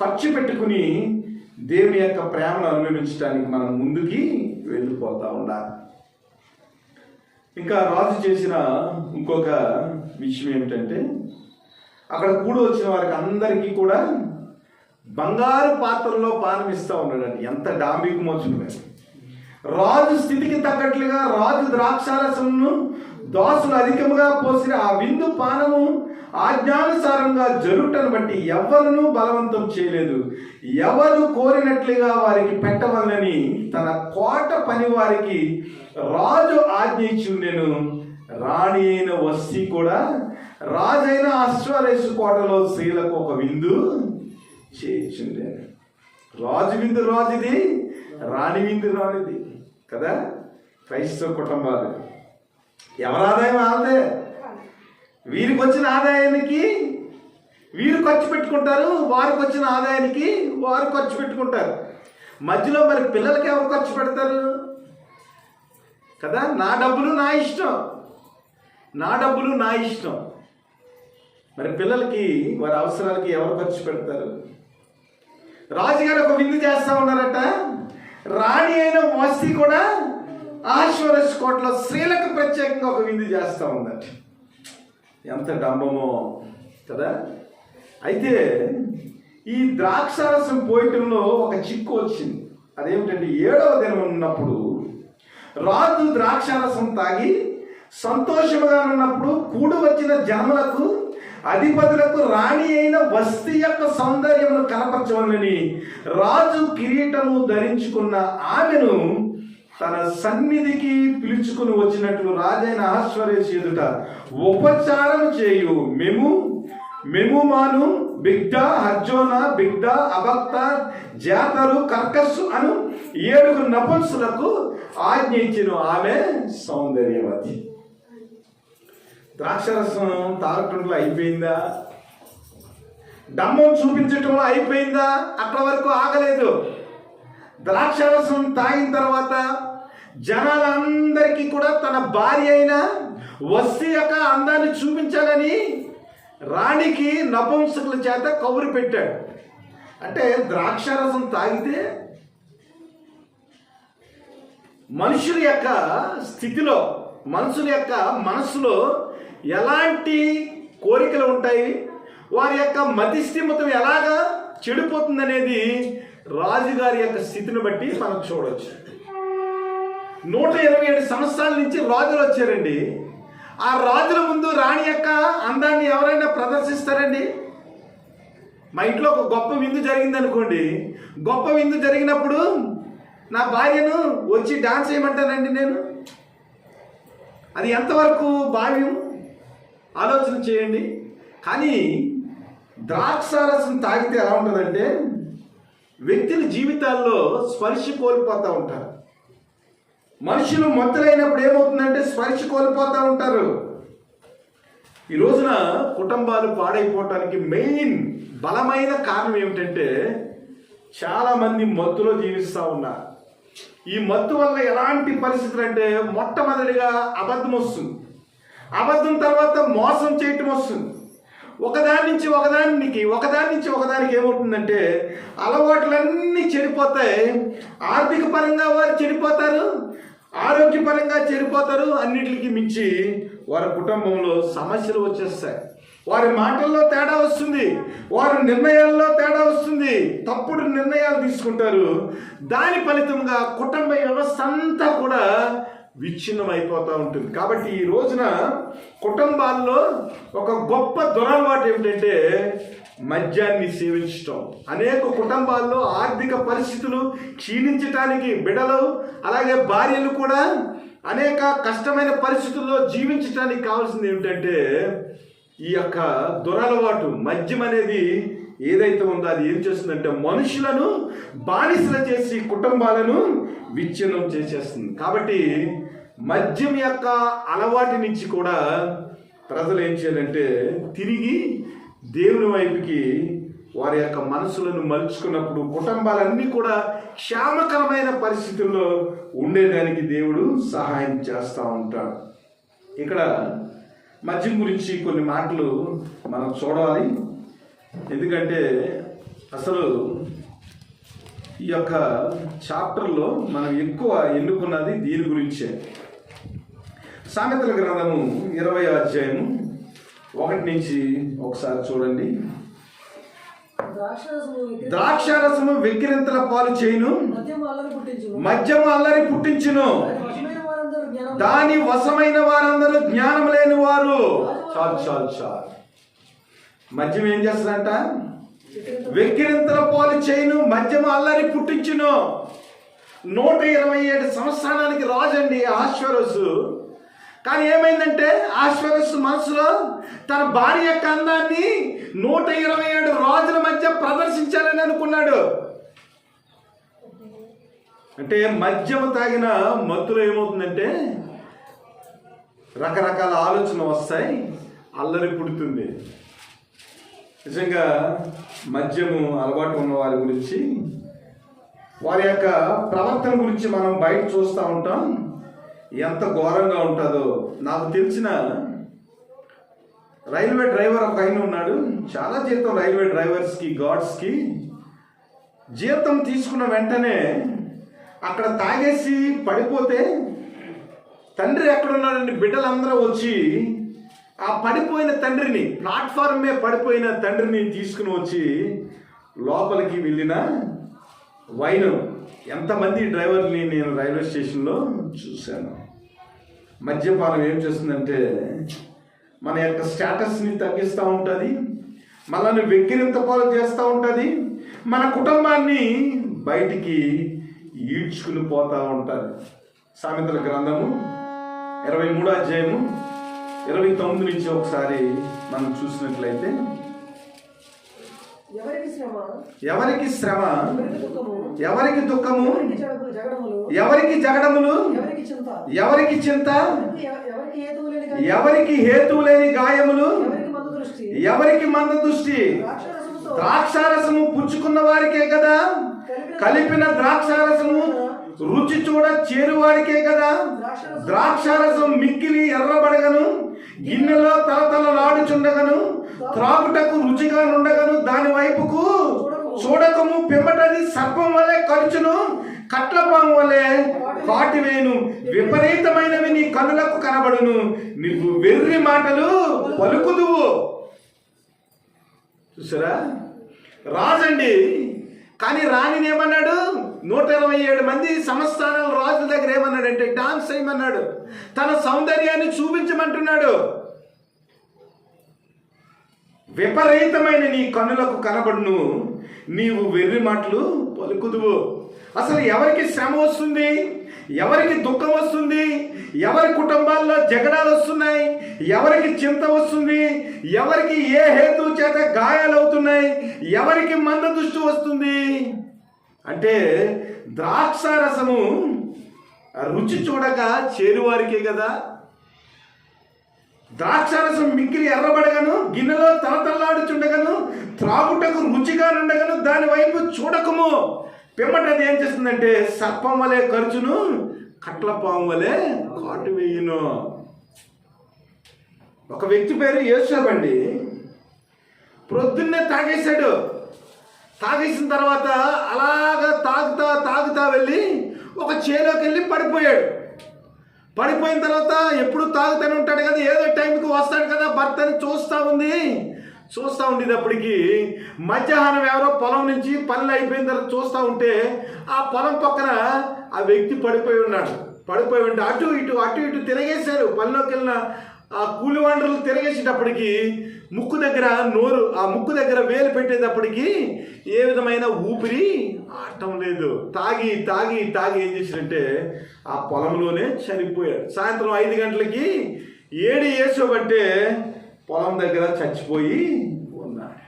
ఖర్చు పెట్టుకుని దేవుని యొక్క ప్రేమను అనుభవించడానికి మనం ముందుకి వెళ్ళిపోతూ ఉండాలి. ఇంకా రాజు చేసిన ఇంకొక విషయం ఏమిటంటే, అక్కడ కూడి వచ్చిన వారికి అందరికీ కూడా బంగారు పాత్రలో పానం ఇస్తా ఉన్నాడండి. ఎంత డాంబికమో చూడండి. రాజు స్థితికి తగ్గట్లుగా రాజు ద్రాక్షారసమును దాసులు అధికముగా పోసిన ఆ విందు పానము ఆజ్ఞానుసారంగా జరుగుటను బట్టి ఎవరునూ బలవంతం చేయలేదు. ఎవరు కోరినట్లుగా వారికి పెట్టవలనని తన కోట పని వారికి రాజు ఆజ్ఞ ఇచ్చి ఉండెను. రాణి అయిన వస్తీ కూడా రాజైన అశ్వరేషు కోటలో స్త్రీలకు ఒక విందు చేయించుండే. రాజు విందు రాజుది, రాణి విందు రాణిది కదా. క్రైస్తవ కుటుంబాలు ఎవరి ఆదాయం వాళ్ళదే. వీరికి వచ్చిన ఆదాయానికి వీరు ఖర్చు పెట్టుకుంటారు, వారికి వచ్చిన ఆదాయానికి వారు ఖర్చు పెట్టుకుంటారు. మధ్యలో మరి పిల్లలకి ఎవరు ఖర్చు పెడతారు కదా. నా డబ్బులు నా ఇష్టం, నా డబ్బులు నా ఇష్టం. మరి పిల్లలకి వారి అవసరాలకి ఎవరు ఖర్చు పెడతారు? రాజుగారు ఒక విందు చేస్తా ఉన్నారట. రాణి అయిన వస్తీ కూడా ఆశ్వరేష్ కోటలో స్త్రీలకు ప్రత్యేకంగా ఒక విందు చేస్తూ ఉందట. ఎంత డంబమో కదా. అయితే ఈ ద్రాక్షారసం పోయటంలో ఒక చిక్కు వచ్చింది. అదేమిటంటే 7వ దినం ఉన్నప్పుడు రాజు ద్రాక్షారసం తాగి సంతోషముగా ఉన్నప్పుడు కూడి వచ్చిన జనములకు అధిపతులకు రాణి అయిన వస్తీ యొక్క సౌందర్యమును కనపరచవలని రాజు కిరీటము ధరించుకున్న ఆమెను తన సన్నిధికి పిలుచుకుని వచ్చినట్లు రాజైన అహశ్వరేషు ఎదుట ఉపచారం చేయు మెముమాను, బిగ్దా, హర్జోనా, బిగ్దా, అబక్త, జాతరు, కర్కస్సు అను 7 నపుంసులకు ఆజ్ఞ ఇచ్చెను. ఆమె సౌందర్యవతి. ద్రాక్షరసం తాగటంలో అయిపోయిందా? డమ్మం చూపించటంలో అయిపోయిందా? అక్కడ వరకు ఆగలేదు. ద్రాక్షరసం తాగిన తర్వాత జనాలందరికీ కూడా తన భార్య అయిన వస్తీ యొక్క అందాన్ని చూపించాలని రాణికి నపుంసకుల చేత కబురు పెట్టాడు. అంటే ద్రాక్షరసం తాగితే మనుషుల యొక్క స్థితిలో, మనుషుల యొక్క మనసులో ఎలాంటి కోరికలు ఉంటాయి, వారి యొక్క మతిస్థిమితం ఎలాగా చెడిపోతుందనేది రాజుగారి యొక్క స్థితిని బట్టి మనం చూడవచ్చు. 127 సంవత్సరాల నుంచి రాజులు వచ్చారండి. ఆ రాజుల ముందు రాణి యొక్క అందాన్ని ఎవరైనా ప్రదర్శిస్తారండి? మా ఇంట్లో ఒక గొప్ప విందు జరిగింది అనుకోండి. గొప్ప విందు జరిగినప్పుడు నా భార్యను వచ్చి డాన్స్ చేయమంటానండి నేను? అది ఎంతవరకు భావ్యం ఆలోచన చేయండి. కానీ ద్రాక్షారసం తాగితే ఎలా ఉంటుందంటే వ్యక్తుల జీవితాల్లో స్పర్శ కోల్పోతూ ఉంటారు. మనుషులు మొత్తలైనప్పుడు ఏమవుతుందంటే స్పర్శ కోల్పోతూ ఉంటారు. ఈ రోజున కుటుంబాలు పాడైపోవటానికి మెయిన్ బలమైన కారణం ఏమిటంటే చాలామంది మత్తులో జీవిస్తూ ఉన్నారు. ఈ మత్తు వల్ల ఎలాంటి పరిస్థితులు అంటే మొట్టమొదటిగా అబద్ధం వస్తుంది. అబద్ధం తర్వాత మోసం చేయటం వస్తుంది. ఒకదాని నుంచి ఒకదానికి ఏమవుతుందంటే అలవాట్లన్నీ చెడిపోతాయి. ఆర్థిక పరంగా వారు చెడిపోతారు, ఆరోగ్యపరంగా చెడిపోతారు. అన్నిటికి మించి వారి కుటుంబంలో సమస్యలు వచ్చేస్తాయి. వారి మాటల్లో తేడా వస్తుంది, వారి నిర్ణయాల్లో తేడా వస్తుంది. తప్పుడు నిర్ణయాలు తీసుకుంటారు. దాని ఫలితంగా కుటుంబ వ్యవస్థ అంతా కూడా విచ్ఛిన్నం అయిపోతూ ఉంటుంది. కాబట్టి ఈ రోజున కుటుంబాల్లో ఒక గొప్ప దురలవాటు ఏమిటంటే మద్యాన్ని సేవించటం. అనేక కుటుంబాల్లో ఆర్థిక పరిస్థితులు క్షీణించటానికి బిడ్డలు అలాగే భార్యలు కూడా అనేక కష్టమైన పరిస్థితుల్లో జీవించటానికి కావాల్సింది ఏమిటంటే ఈ యొక్క దురలవాటు మద్యం అనేది ఏదైతే ఉందో అది ఏం చేస్తుందంటే మనుషులను బానిసలు చేసి కుటుంబాలను విచ్ఛిన్నం చేసేస్తుంది. కాబట్టి మద్యం యొక్క అలవాటు నుంచి కూడా ప్రజలు ఏం చేయాలంటే తిరిగి దేవుని వైపుకి వారి యొక్క మనసులను మలుచుకున్నప్పుడు కుటుంబాలన్నీ కూడా క్షేమకరమైన పరిస్థితుల్లో ఉండేదానికి దేవుడు సహాయం చేస్తూ ఉంటాడు. ఇక్కడ మద్యం గురించి కొన్ని మాటలు మనం చూడాలి. ఎందుకంటే అసలు ఈ యొక్క చాప్టర్లో మనం ఎక్కువ ఎన్నుకున్నది దీని గురించే. సామెతల గ్రంథము 20వ అధ్యాయము 1 నుంచి ఒకసారి చూడండి. ద్రాక్షారసము వెక్కిరింతల పాలు చేయును, మద్యము అల్లరి పుట్టించును, దాని వశమైన వారందరూ జ్ఞానం లేని వారు. చాలు చాలు చాలు. మద్యం ఏం చేస్తుందంట? వెక్కిరింతల పాలు చేయును, మద్యము అల్లరి పుట్టించును. 127 సంవత్సరానికి రాజు అండి ఆశ్వరసు. కానీ ఏమైందంటే ఆశ్వరసు మనసులో తన భార్య యొక్క అందాన్ని 127 రాజుల మధ్య ప్రదర్శించాలని అనుకున్నాడు. అంటే మద్యము తాగిన మత్తులో ఏమవుతుందంటే రకరకాల ఆలోచనలు వస్తాయి, అల్లరి పుడుతుంది. నిజంగా మద్యము అలవాటు ఉన్న వారి గురించి, వారి యొక్క ప్రవర్తన గురించి మనం బయట చూస్తూ ఉంటాం. ఎంత ఘోరంగా ఉంటుందో. నాకు తెలిసిన రైల్వే డ్రైవర్ ఒక ఆయన ఉన్నాడు. చాలా జీతం రైల్వే డ్రైవర్స్కి, గార్డ్స్కి. జీతం తీసుకున్న వెంటనే అక్కడ తాగేసి పడిపోతే తండ్రి ఎక్కడున్నాడండి, బిడ్డలందరూ వచ్చి ఆ పడిపోయిన తండ్రిని, ప్లాట్ఫామ్ మీద పడిపోయిన తండ్రిని తీసుకుని వచ్చి లోపలికి వెళ్ళిన వైన్. ఎంతమంది డ్రైవర్ని నేను రైల్వే స్టేషన్లో చూశాను. మద్యపానం ఏం చేస్తుందంటే మన యొక్క స్టేటస్ని తగ్గిస్తూ ఉంటుంది, మనల్ని వెక్కిరింత పాలు చేస్తూ ఉంటుంది, మన కుటుంబాన్ని బయటికి ఈడ్చుకుని పోతూ ఉంటుంది. సామెతల గ్రంథము 23వ అధ్యాయము 29 నుంచి ఒకసారి మనం చూసినట్లయితే, ఎవరికి శ్రమ, ఎవరికి దుఃఖము, ఎవరికి జగడములు, ఎవరికి చింత, ఎవరికి హేతువు లేని గాయములు, ఎవరికి మంద దృష్టి. ద్రాక్షారసము పుచ్చుకున్న వారికే కదా, కలిపిన ద్రాక్షారసము రుచి చూడ చేరువారికే కదా. ద్రాక్షారసం మిక్కిలి ఎర్రబడగను, గిన్నెలో తలతలలాడుచుండగను, త్రాగుటకు రుచిగా నుండగను, దాని వైపుకు చూడకము, పిమ్మటది సర్పం వలె కరుచును, కట్లపాము వలె కాటివేను, విపరీతమైనవి నీ కనులకు కనబడును, నీకు వెర్రి మాటలు పలుకుదువు. చూసారా, రాజండి. కానీ రాణిని ఏమన్నాడు? 127 మంది సంస్థానాల రాజుల దగ్గర ఏమన్నాడంటే డాన్స్ చేయమన్నాడు, తన సౌందర్యాన్ని చూపించమంటున్నాడు. విపరీతమైన నీ కన్నులకు కనబడును, నీవు వెర్రి మాటలు పలుకుదువు. అసలు ఎవరికి శ్రమ వస్తుంది, ఎవరికి దుఃఖం వస్తుంది, ఎవరి కుటుంబాల్లో జగడాలు వస్తున్నాయి, ఎవరికి చింత వస్తుంది, ఎవరికి ఏ హేతు చేత గాయాలు అవుతున్నాయి, ఎవరికి మంద దృష్టి వస్తుంది అంటే ద్రాక్షారసము రుచి చూడక చేరువారికే కదా. ద్రాక్షారసం మిక్కిలి ఎర్రబడగను, గిన్నెలో తలతల్లాడుచుండగను, త్రాగుటకు రుచిగా నుండగను, దాని వైపు చూడకము, పిమ్మటది ఏం చేస్తుందంటే సర్పం వలె కరుచును, కట్లపాము వలె కాటు వేయును. ఒక వ్యక్తి పేరు యేసోబండి. ప్రొద్దున్నే తాగేశాడు. తాగేసిన తర్వాత అలాగా తాగుతా వెళ్ళి ఒక చేలోకి వెళ్ళి పడిపోయాడు. పడిపోయిన తర్వాత ఎప్పుడు తాగుతూనే ఉంటాడు కదా, ఏదో టైంకి వస్తాడు కదా, భర్తని చూస్తూ ఉండేటప్పటికి మధ్యాహ్నం ఎవరో పొలం నుంచి పనులు అయిపోయిన తర్వాత చూస్తూ ఉంటే ఆ పొలం పక్కన ఆ వ్యక్తి పడిపోయి ఉన్నాడు. పడిపోయి ఉంటే అటు ఇటు తిరగేశారు. పనిలోకి వెళ్ళిన ఆ కూలి వాండర్లు తిరగేసేటప్పటికి ఆ ముక్కు దగ్గర వేలు పెట్టేటప్పటికి ఏ విధమైన ఊపిరి ఆడటం లేదు. తాగి ఏం చేశాడంటే ఆ పొలంలోనే చనిపోయాడు. సాయంత్రం 5 గంటలకి ఏడి వేసోబంటే పొలం దగ్గర చచ్చిపోయి ఉన్నాడు.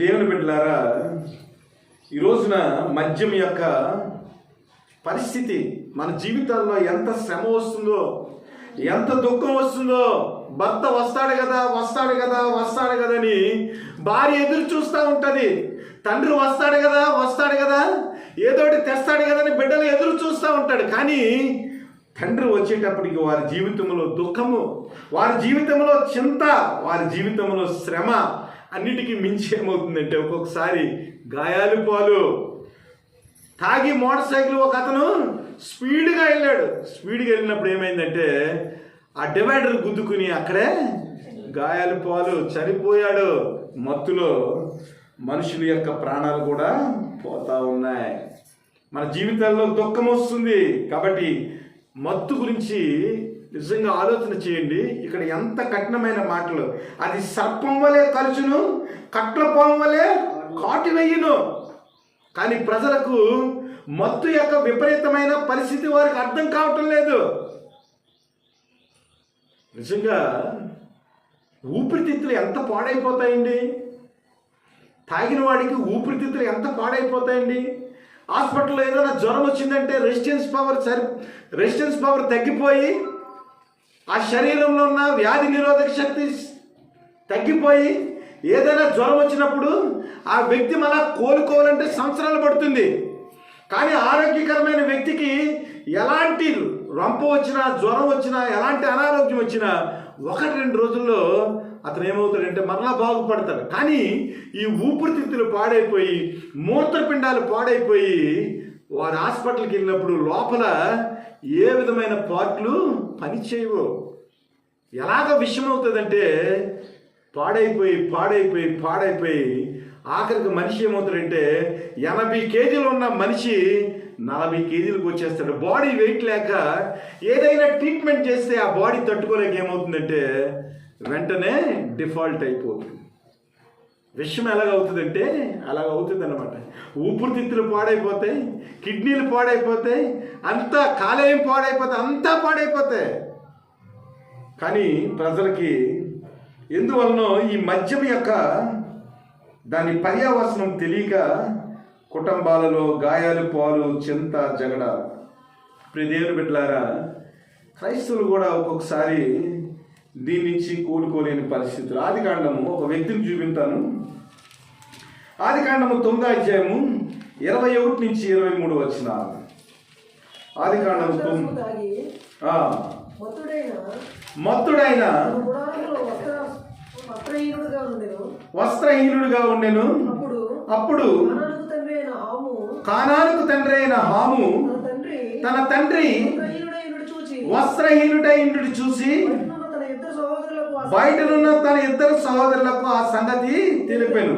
దేవుని బిడ్డలారా, ఈ రోజున మద్యం యొక్క పరిస్థితి మన జీవితాల్లో ఎంత శ్రమ వస్తుందో, ఎంత దుఃఖం వస్తుందో. భర్త వస్తాడు కదా అని భార్య ఎదురు చూస్తూ ఉంటుంది. తండ్రి వస్తాడు కదా ఏదోటి తెస్తాడు కదా అని బిడ్డలు ఎదురు చూస్తూ ఉంటాడు. కానీ తండ్రి వచ్చేటప్పటికి వారి జీవితంలో దుఃఖము, వారి జీవితంలో చింత, వారి జీవితంలో శ్రమ అన్నిటికీ మించి ఏమవుతుందంటే ఒక్కొక్కసారి గాయాలు పాలు. తాగి మోటార్ సైకిల్ ఒక అతను స్పీడ్గా వెళ్ళినప్పుడు ఏమైందంటే ఆ డివైడర్ గుద్దుకుని అక్కడే గాయాలు పాలు చనిపోయాడు. మత్తులో మనుషుల యొక్క ప్రాణాలు కూడా పోతా ఉన్నాయి. మన జీవితాల్లో దుఃఖం వస్తుంది. కాబట్టి మత్తు గురించి నిజంగా ఆలోచన చేయండి. ఇక్కడ ఎంత కఠినమైన మాటలు. అది సర్పం వలె కలుచును, కట్ల పాము వలె కాటు వేయును. కానీ ప్రజలకు మత్తు యొక్క విపరీతమైన పరిస్థితి వారికి అర్థం కావటం లేదు. నిజంగా ఊపిరితిత్తులు ఎంత పాడైపోతాయండి. తాగిన వాడికి ఊపిరితిత్తులు ఎంత పాడైపోతాయండి. హాస్పిటల్లో ఏదైనా జ్వరం వచ్చిందంటే రెసిస్టెన్స్ పవర్ తగ్గిపోయి ఆ శరీరంలో ఉన్న వ్యాధి నిరోధక శక్తి తగ్గిపోయి ఏదైనా జ్వరం వచ్చినప్పుడు ఆ వ్యక్తి మళ్ళా కోలుకోవాలంటే సంవత్సరాలు పడుతుంది. కానీ ఆరోగ్యకరమైన వ్యక్తికి ఎలాంటి రంపు వచ్చినా, జ్వరం వచ్చినా, ఎలాంటి అనారోగ్యం వచ్చినా 1-2 రోజుల్లో అతను ఏమవుతాడంటే మరలా బాగుపడతాడు. కానీ ఈ ఊపిరితిత్తులు పాడైపోయి, మూత్రపిండాలు పాడైపోయి వారు హాస్పిటల్కి వెళ్ళినప్పుడు లోపల ఏ విధమైన పార్ట్లు పనిచేయవు. ఎలాగ విషయం అవుతుందంటే పాడైపోయి ఆఖరికి మనిషి ఏమవుతాడంటే 80 కేజీలు ఉన్న మనిషి 40 కేజీలకు వచ్చేస్తాడు. బాడీ వెయిట్ లేక ఏదైనా ట్రీట్మెంట్ చేస్తే ఆ బాడీ తట్టుకోలేక ఏమవుతుందంటే వెంటనే డిఫాల్ట్ అయిపోతుంది. విషయం ఎలాగవుతుందంటే అలాగవుతుంది అన్నమాట. ఊపిరితిత్తులు పాడైపోతాయి, కిడ్నీలు పాడైపోతాయి, అంతా కాలేయం పాడైపోతాయి, అంతా పాడైపోతాయి. కానీ ప్రజలకి ఎందువలనో ఈ మద్యం యొక్క దాని పర్యావసనం తెలియక కుటుంబాలలో గాయాలు పాలు, చింత, జగడ. దేవుని బిడ్డలారా, క్రైస్తవులు కూడా ఒక్కొక్కసారి దీని నుంచి కోలుకోలేని పరిస్థితులు. ఆదికాండము ఒక వ్యక్తిని చూపించాను. ఆదికాండము 9వ అధ్యాయము 21 నుంచి 23 వచ్చిన. ఆదికాండము మత్తుడైన వస్త్రహీనుడుగా ఉండెను. అప్పుడు కానానుకు తండ్రి అయిన హాము తన తండ్రి వస్త్రహీనుడైండు చూసి బయటనున్న తన 2 సహోదరులకు ఆ సంగతి తెలిపాను.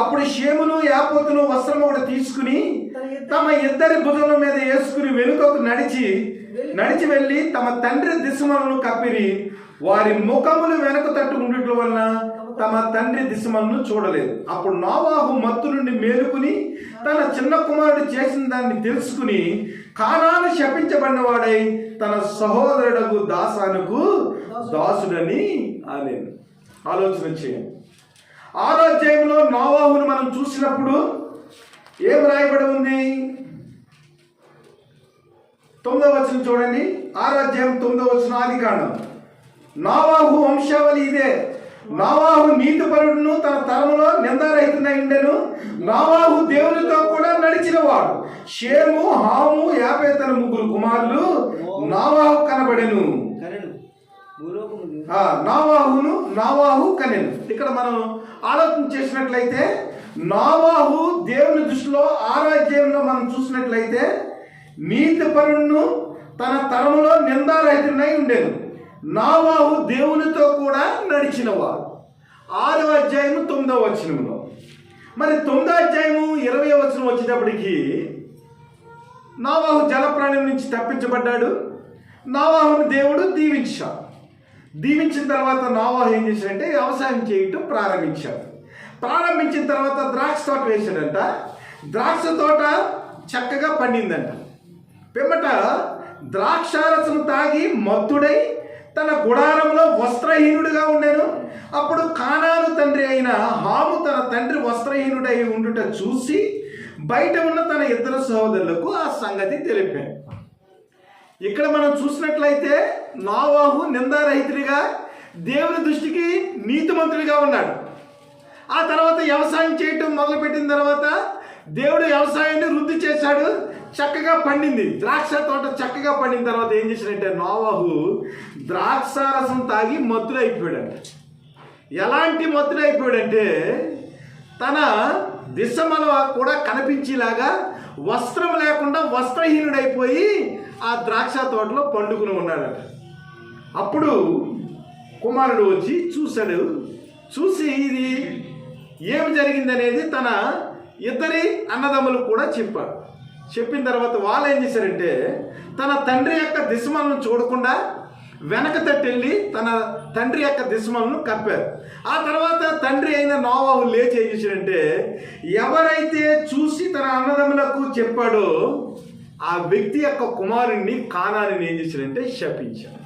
అప్పుడు షేమును యాపోతును వస్త్రం ఒకటి తీసుకుని తమ 2 భుజముల మీద వేసుకుని వెనుకకు నడిచి వెళ్ళి తమ తండ్రి దిశమలను కప్పిరి. వారి ముఖములు వెనక తట్టు ఉండటం వలన తమ తండ్రి దిశమలను చూడలేదు. అప్పుడు నోవాహు మత్తు నుండి మేలుకుని తన చిన్న కుమారుడు చేసిన దాన్ని తెలుసుకుని కానాను శపించబడినవాడై తన సహోదరుడకు దాసుడని అనేను. ఆలోచన చేయండి. 6వ అధ్యాయంలో నోవాహును మనం చూసినప్పుడు ఏం రాయబడి ఉంది? 9వ వచనం చూడండి. 6వ అధ్యాయం 9వ వచనం ఆదికాండం. నోవాహు వంశావళి ఇదే. నోవాహు నీతిపరుడును తన తరములో నిందారహితుడై ఉండెను. నోవాహు దేవునితో కూడా నడిచినవాడు. షేము, హాము, యాపేతు 3 కుమారులు నోవాహు కనబడెను. నోవాహు కనెను. ఇక్కడ మనం ఆలోచన చేసినట్లయితే నోవాహు దేవుని దృష్టిలో 6వ అధ్యాయంలో మనం చూసినట్లయితే నీతిపరుడును తన తరములో నిందారహితుడై ఉండెను. నోవాహు దేవునితో కూడా నడిచినవాడు. 6వ అధ్యాయము 9వ వచనంలో. మరి 9వ అధ్యాయము 20వ వచనం వచ్చేటప్పటికి నోవాహు జలప్రాణి నుంచి తప్పించబడ్డాడు. నోవాహును దేవుడు దీవించిన తర్వాత నోవాహు ఏం చేశాడంటే వ్యవసాయం చేయటం ప్రారంభించిన తర్వాత ద్రాక్ష తోట వేశాడంట. ద్రాక్ష తోట చక్కగా పండిందంట. పిమ్మట ద్రాక్షారసం తాగి మత్తుడై తన గుడారంలో వస్త్రహీనుడిగా ఉండెను. అప్పుడు కానాను తండ్రి అయిన హాము తన తండ్రి వస్త్రహీనుడై ఉండుట చూసి బయట ఉన్న తన 2 సహోదరులకు ఆ సంగతి తెలిపాడు. ఇక్కడ మనం చూసినట్లయితే నోవాహు నిందారహితుడిగా దేవుని దృష్టికి నీతిమంతుడిగా ఉన్నాడు. ఆ తర్వాత వ్యవసాయం చేయటం మొదలుపెట్టిన తర్వాత దేవుడు వ్యవసాయాన్ని వృద్ధి చేశాడు. చక్కగా పండింది ద్రాక్ష తోట. చక్కగా పండిన తర్వాత ఏం చేశాడంటే నోవాహు ద్రాక్షారసం తాగి మత్తుడైపోయాడంట. ఎలాంటి మత్తుడైపోయాడంటే తన దిశమల కూడా కనిపించేలాగా వస్త్రం లేకుండా వస్త్రహీనుడైపోయి ఆ ద్రాక్ష తోటలో పండుకుని ఉన్నాడట. అప్పుడు కుమారుడు వచ్చి చూశాడు. చూసి ఇది ఏమి జరిగిందనేది తన ఇద్దరి అన్నదమ్ములు కూడా చెప్పారు. చెప్పిన తర్వాత వాళ్ళు ఏం చేశారంటే తన తండ్రి యొక్క దిశమలను చూడకుండా వెనక తట్టెళ్ళి తన తండ్రి యొక్క దిశమలను కప్పారు. ఆ తర్వాత తండ్రి అయిన నోవాహు లేచి ఏం చేశాడంటే ఎవరైతే చూసి తన అన్నదమ్ములకు చెప్పాడో ఆ వ్యక్తి యొక్క కుమారుణ్ణి కానాని ఏం చేశాడంటే శపించాడు.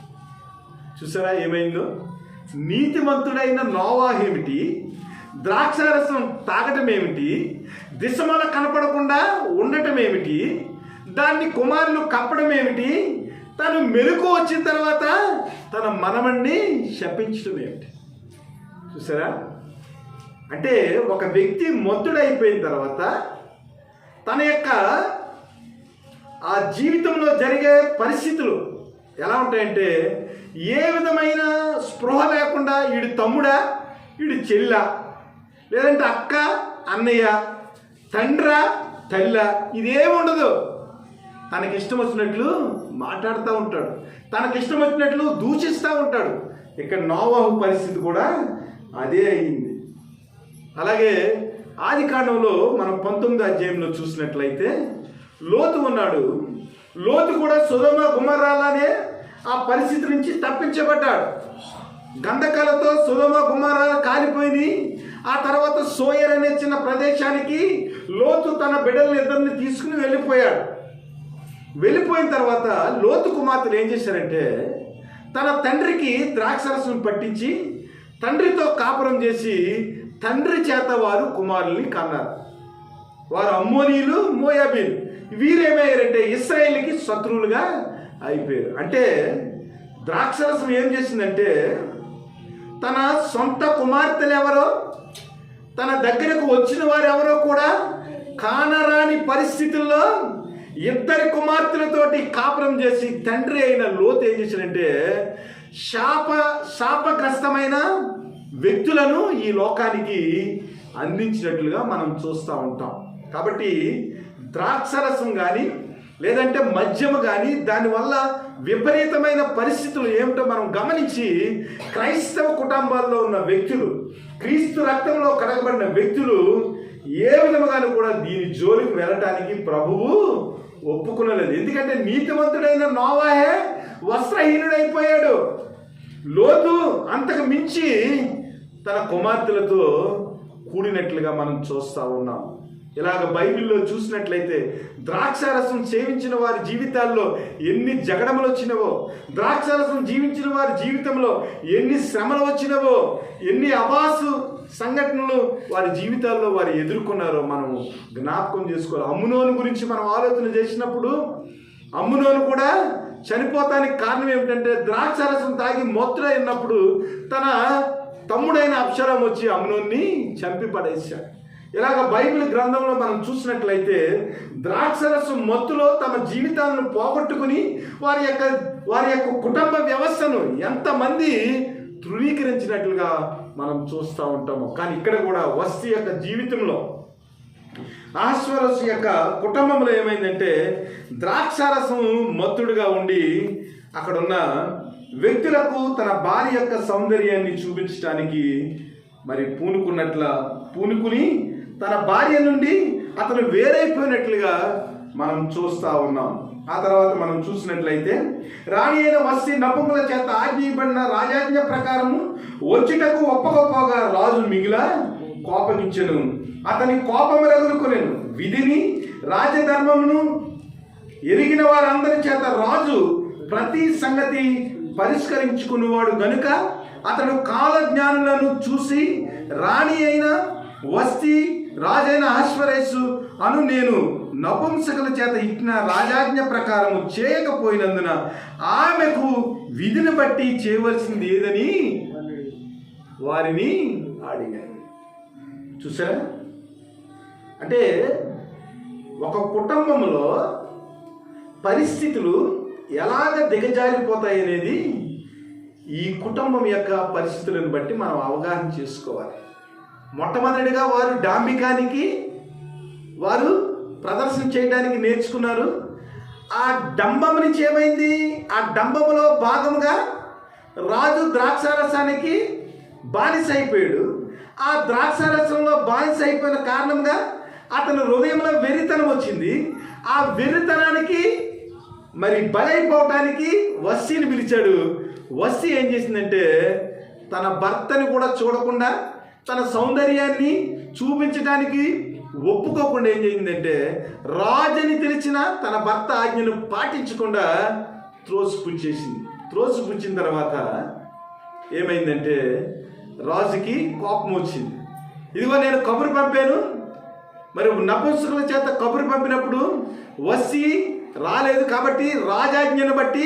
చూసారా ఏమైందో? నీతిమంతుడైన నోవాహు ఏమిటి, ద్రాక్షారసం తాగటం ఏమిటి, దిశమల కనపడకుండా ఉండటం ఏమిటి, దాన్ని కుమారులు కప్పడం ఏమిటి, తను మెలకు వచ్చిన తర్వాత తన మనవణ్ణి శపించడం ఏమిటి? చూసారా? అంటే ఒక వ్యక్తి మత్తుడైపోయిన తర్వాత తన యొక్క ఆ జీవితంలో జరిగే పరిస్థితులు ఎలా ఉంటాయంటే ఏ విధమైన స్పృహ లేకుండా వీడి తమ్ముడా, వీడి చెల్ల, లేదంటే అక్క అన్నయ్య, తండ్రా తల్ల, ఇదేముండదు. తనకిష్టం వచ్చినట్లు మాట్లాడుతూ ఉంటాడు, తనకిష్టం వచ్చినట్లు దూషిస్తూ ఉంటాడు. ఇక్కడ నోవాహు పరిస్థితి కూడా అదే అయింది. అలాగే ఆది కాండంలో మనం 19వ అధ్యాయంలో చూసినట్లయితే లోతు ఉన్నాడు. లోతు కూడా సొదొమ గుమర్రాలనే ఆ పరిస్థితి నుంచి తప్పించబడ్డాడు. గంధకాలతో సొదొమ గుమర్రా కాలిపోయింది. ఆ తర్వాత సోయర్ అనే చిన్న ప్రదేశానికి లోతు తన బిడ్డలను ఇద్దరిని తీసుకుని వెళ్ళిపోయాడు. వెళ్ళిపోయిన తర్వాత లోతు కుమార్తెలు ఏం చేశారంటే తన తండ్రికి ద్రాక్షరసం పట్టించి తండ్రితో కాపురం చేసి తండ్రి చేత వారు కుమారుల్ని కన్నారు. వారు అమ్మోనీయులు, మోయాబీలు. వీరేమయ్యారంటే ఇశ్రాయేలుకి శత్రువులుగా అయిపోయారు. అంటే ద్రాక్షరసం ఏం చేసిందంటే తన సొంత కుమార్తెలు ఎవరో, తన దగ్గరకు వచ్చిన వారు ఎవరో కూడా కానరాని పరిస్థితుల్లో ఇద్దరి కుమార్తెలతోటి కాపురం చేసి తండ్రి అయిన లోతు ఏం చేశాడంటే శాపగ్రస్తమైన వ్యక్తులను ఈ లోకానికి అందించినట్లుగా మనం చూస్తూ ఉంటాం. కాబట్టి ద్రాక్షరసం కానీ లేదంటే మద్యము కానీ దానివల్ల విపరీతమైన పరిస్థితులు ఏమిటో మనం గమనించి క్రైస్తవ కుటుంబాల్లో ఉన్న వ్యక్తులు, క్రీస్తు రక్తంలో కడగబడిన వ్యక్తులు ఏ విధముగాను కూడా దీని జోలికి వెళ్ళటానికి ప్రభువు ఒప్పుకునలేదు. ఎందుకంటే నీతివంతుడైన నోవాహే వస్త్రహీనుడైపోయాడు. లోతు అంతకు మించి తన కుమార్తెలతో కూడినట్లుగా మనం చూస్తూ ఉన్నాం. ఇలాగ బైబిల్లో చూసినట్లయితే ద్రాక్షారసం సేవించిన వారి జీవితాల్లో ఎన్ని జగడములు వచ్చినవో, ద్రాక్షారసం జీవించిన వారి జీవితంలో ఎన్ని శ్రమలు వచ్చినవో, ఎన్ని అవాసు సంఘటనలు వారి జీవితాల్లో వారు ఎదుర్కొన్నారో మనం జ్ఞాపకం చేసుకోవాలి. అమ్నోను గురించి మనం ఆలోచన చేసినప్పుడు అమ్నోను కూడా చనిపోతానికి కారణం ఏమిటంటే ద్రాక్షారసం తాగి మత్తుడైనప్పుడు తన తమ్ముడైన అబ్షాలోము వచ్చి అమ్నోన్ని చంపి పడేశాడు. ఇలాగ బైబిల్ గ్రంథంలో మనం చూసినట్లయితే ద్రాక్షరసం మత్తులో తమ జీవితాలను పోగొట్టుకుని వారి యొక్క కుటుంబ వ్యవస్థను ఎంతమంది తృణీకరించినట్లుగా మనం చూస్తూ ఉంటాము. కానీ ఇక్కడ కూడా వస్తి యొక్క జీవితంలో అహష్వేరోషు యొక్క కుటుంబంలో ఏమైందంటే ద్రాక్షారసం మత్తుడుగా ఉండి అక్కడున్న వ్యక్తులకు తన భార్య యొక్క సౌందర్యాన్ని చూపించడానికి మరి పూనుకుని తన భార్య నుండి అతను వేరైపోయినట్లుగా మనం చూస్తూ ఉన్నాం. ఆ తర్వాత మనం చూసినట్లయితే రాణి అయిన వస్తి నపుముల చేత ఆజ్ఞింపబడిన రాజాజ్ఞ ప్రకారము వచ్చుటకు ఒప్పగొప్పగా రాజు మిగిల కోపగించెను. అతని కోపము రగులుకొనెను. విధిని రాజధర్మమును ఎరిగిన వారందరి చేత రాజు ప్రతి సంగతి పరిష్కరించుకునేవాడు గనుక అతడు కాలజ్ఞానులను చూసి రాణి అయిన వస్తి రాజైన అహష్వేరోషు అను నేను నపుంసకుల చేత ఇచ్చిన రాజాజ్ఞ ప్రకారము చేయకపోయినందున ఆమెకు విధిని బట్టి చేయవలసింది ఏదని వారిని అడిగారు. చూసారా? అంటే ఒక కుటుంబంలో పరిస్థితులు ఎలాగ దిగజారిపోతాయి అనేది ఈ కుటుంబం యొక్క పరిస్థితులను బట్టి మనం అవగాహన చేసుకోవాలి. మొట్టమొదటిగా వారు డాంబికానికి వారు ప్రదర్శన చేయడానికి నేర్చుకున్నారు. ఆ డంబం నుంచి ఏమైంది? ఆ డంబములో భాగముగా రాజు ద్రాక్షారసానికి బానిస అయిపోయాడు. ఆ ద్రాక్షారసంలో బానిస అయిపోయిన కారణంగా అతని హృదయంలో వెర్రితనం వచ్చింది. ఆ వెర్రితనానికి మరి బలైపోవటానికి వస్తీని పిలిచాడు. వస్తీ ఏం చేసిందంటే తన భర్తని కూడా చూడకుండా, తన సౌందర్యాన్ని చూపించడానికి ఒప్పుకోకుండా ఏం చేసిందంటే రాజుని తెలిసిన తన భర్త ఆజ్ఞను పాటించకుండా త్రోసిపుచ్చేసింది. త్రోసిపుచ్చిన తర్వాత ఏమైందంటే రాజుకి కోపం వచ్చింది. ఇదిగో నేను కబురు పంపాను, మరి నపుంసకుల చేత కబురు పంపినప్పుడు వస్తీ రాలేదు కాబట్టి రాజాజ్ఞను బట్టి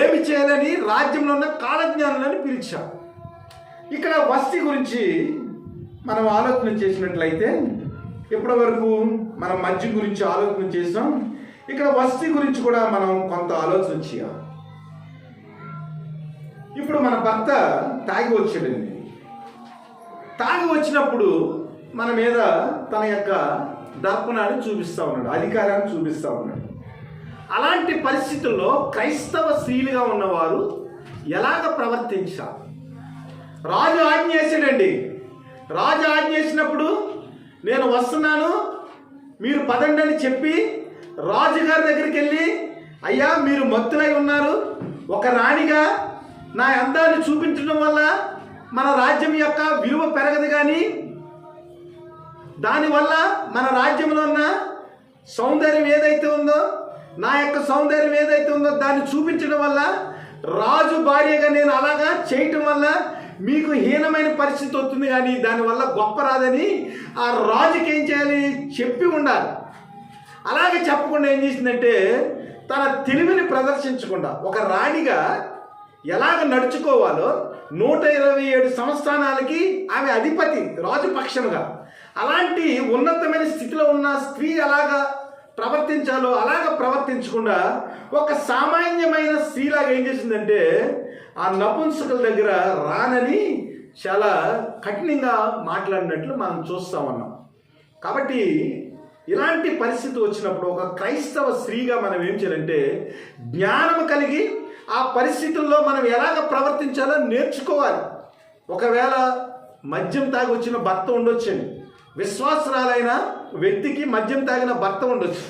ఏమి చేయాలని రాజ్యంలో ఉన్న కాలజ్ఞానులను పిలిచా. ఇక్కడ వస్తీ గురించి మనం ఆలోచన చేసినట్లయితే ఇప్పటి వరకు మనం మద్యం గురించి ఆలోచన చేసాం. ఇక్కడ వస్తీ గురించి కూడా మనం కొంత ఆలోచన చేయాలి. ఇప్పుడు మన భర్త తాగి వచ్చాడండి. తాగి వచ్చినప్పుడు మన మీద తన యొక్క దర్పణాన్ని చూపిస్తూ ఉన్నాడు, అధికారాన్ని చూపిస్తూ ఉన్నాడు. అలాంటి పరిస్థితుల్లో క్రైస్తవ స్త్రీలుగా ఉన్నవారు ఎలాగ ప్రవర్తించాలి? రాజు ఆజ్ఞ చేశాడండి. రాజు ఆజ్ఞ చేసినప్పుడు నేను వస్తున్నాను మీరు పదండి అని చెప్పి రాజుగారి దగ్గరికి వెళ్ళి, అయ్యా మీరు మత్తులై ఉన్నారు, ఒక రాణిగా నా అందాన్ని చూపించడం వల్ల మన రాజ్యం యొక్క విలువ పెరగదు, కానీ దానివల్ల మన రాజ్యంలో ఉన్న సౌందర్యం ఏదైతే ఉందో, నా యొక్క సౌందర్యం ఏదైతే ఉందో దాన్ని చూపించడం వల్ల, రాజు భార్యగా నేను అలాగా చేయటం వల్ల మీకు హీనమైన పరిస్థితి వస్తుంది, కానీ దానివల్ల గొప్ప రాదని ఆ రాజుకి ఏం చేయాలి? చెప్పి ఉండాలి. అలాగే చెప్పకుండా ఏం చేసిందంటే తన తెలివిని ప్రదర్శించకుండా ఒక రాణిగా ఎలాగ నడుచుకోవాలో 127 సంస్థానాలకి ఆమె అధిపతి రాజు పక్షంగా, అలాంటి ఉన్నతమైన స్థితిలో ఉన్న స్త్రీ ఎలాగా ప్రవర్తించాలో అలాగ ప్రవర్తించకుండా ఒక సామాన్యమైన స్త్రీలాగా ఏం చేసిందంటే ఆ నపుంసకుల దగ్గర రానని చాలా కఠినంగా మాట్లాడినట్లు మనం చూస్తా ఉన్నాం. కాబట్టి ఇలాంటి పరిస్థితి వచ్చినప్పుడు ఒక క్రైస్తవ స్త్రీగా మనం ఏం చేయాలంటే జ్ఞానం కలిగి ఆ పరిస్థితుల్లో మనం ఎలాగ ప్రవర్తించాలో నేర్చుకోవాలి. ఒకవేళ మద్యం తాగి వచ్చిన భర్త ఉండొచ్చండి, విశ్వాసరాలైన వ్యక్తికి మద్యం తాగిన భర్త ఉండొచ్చు.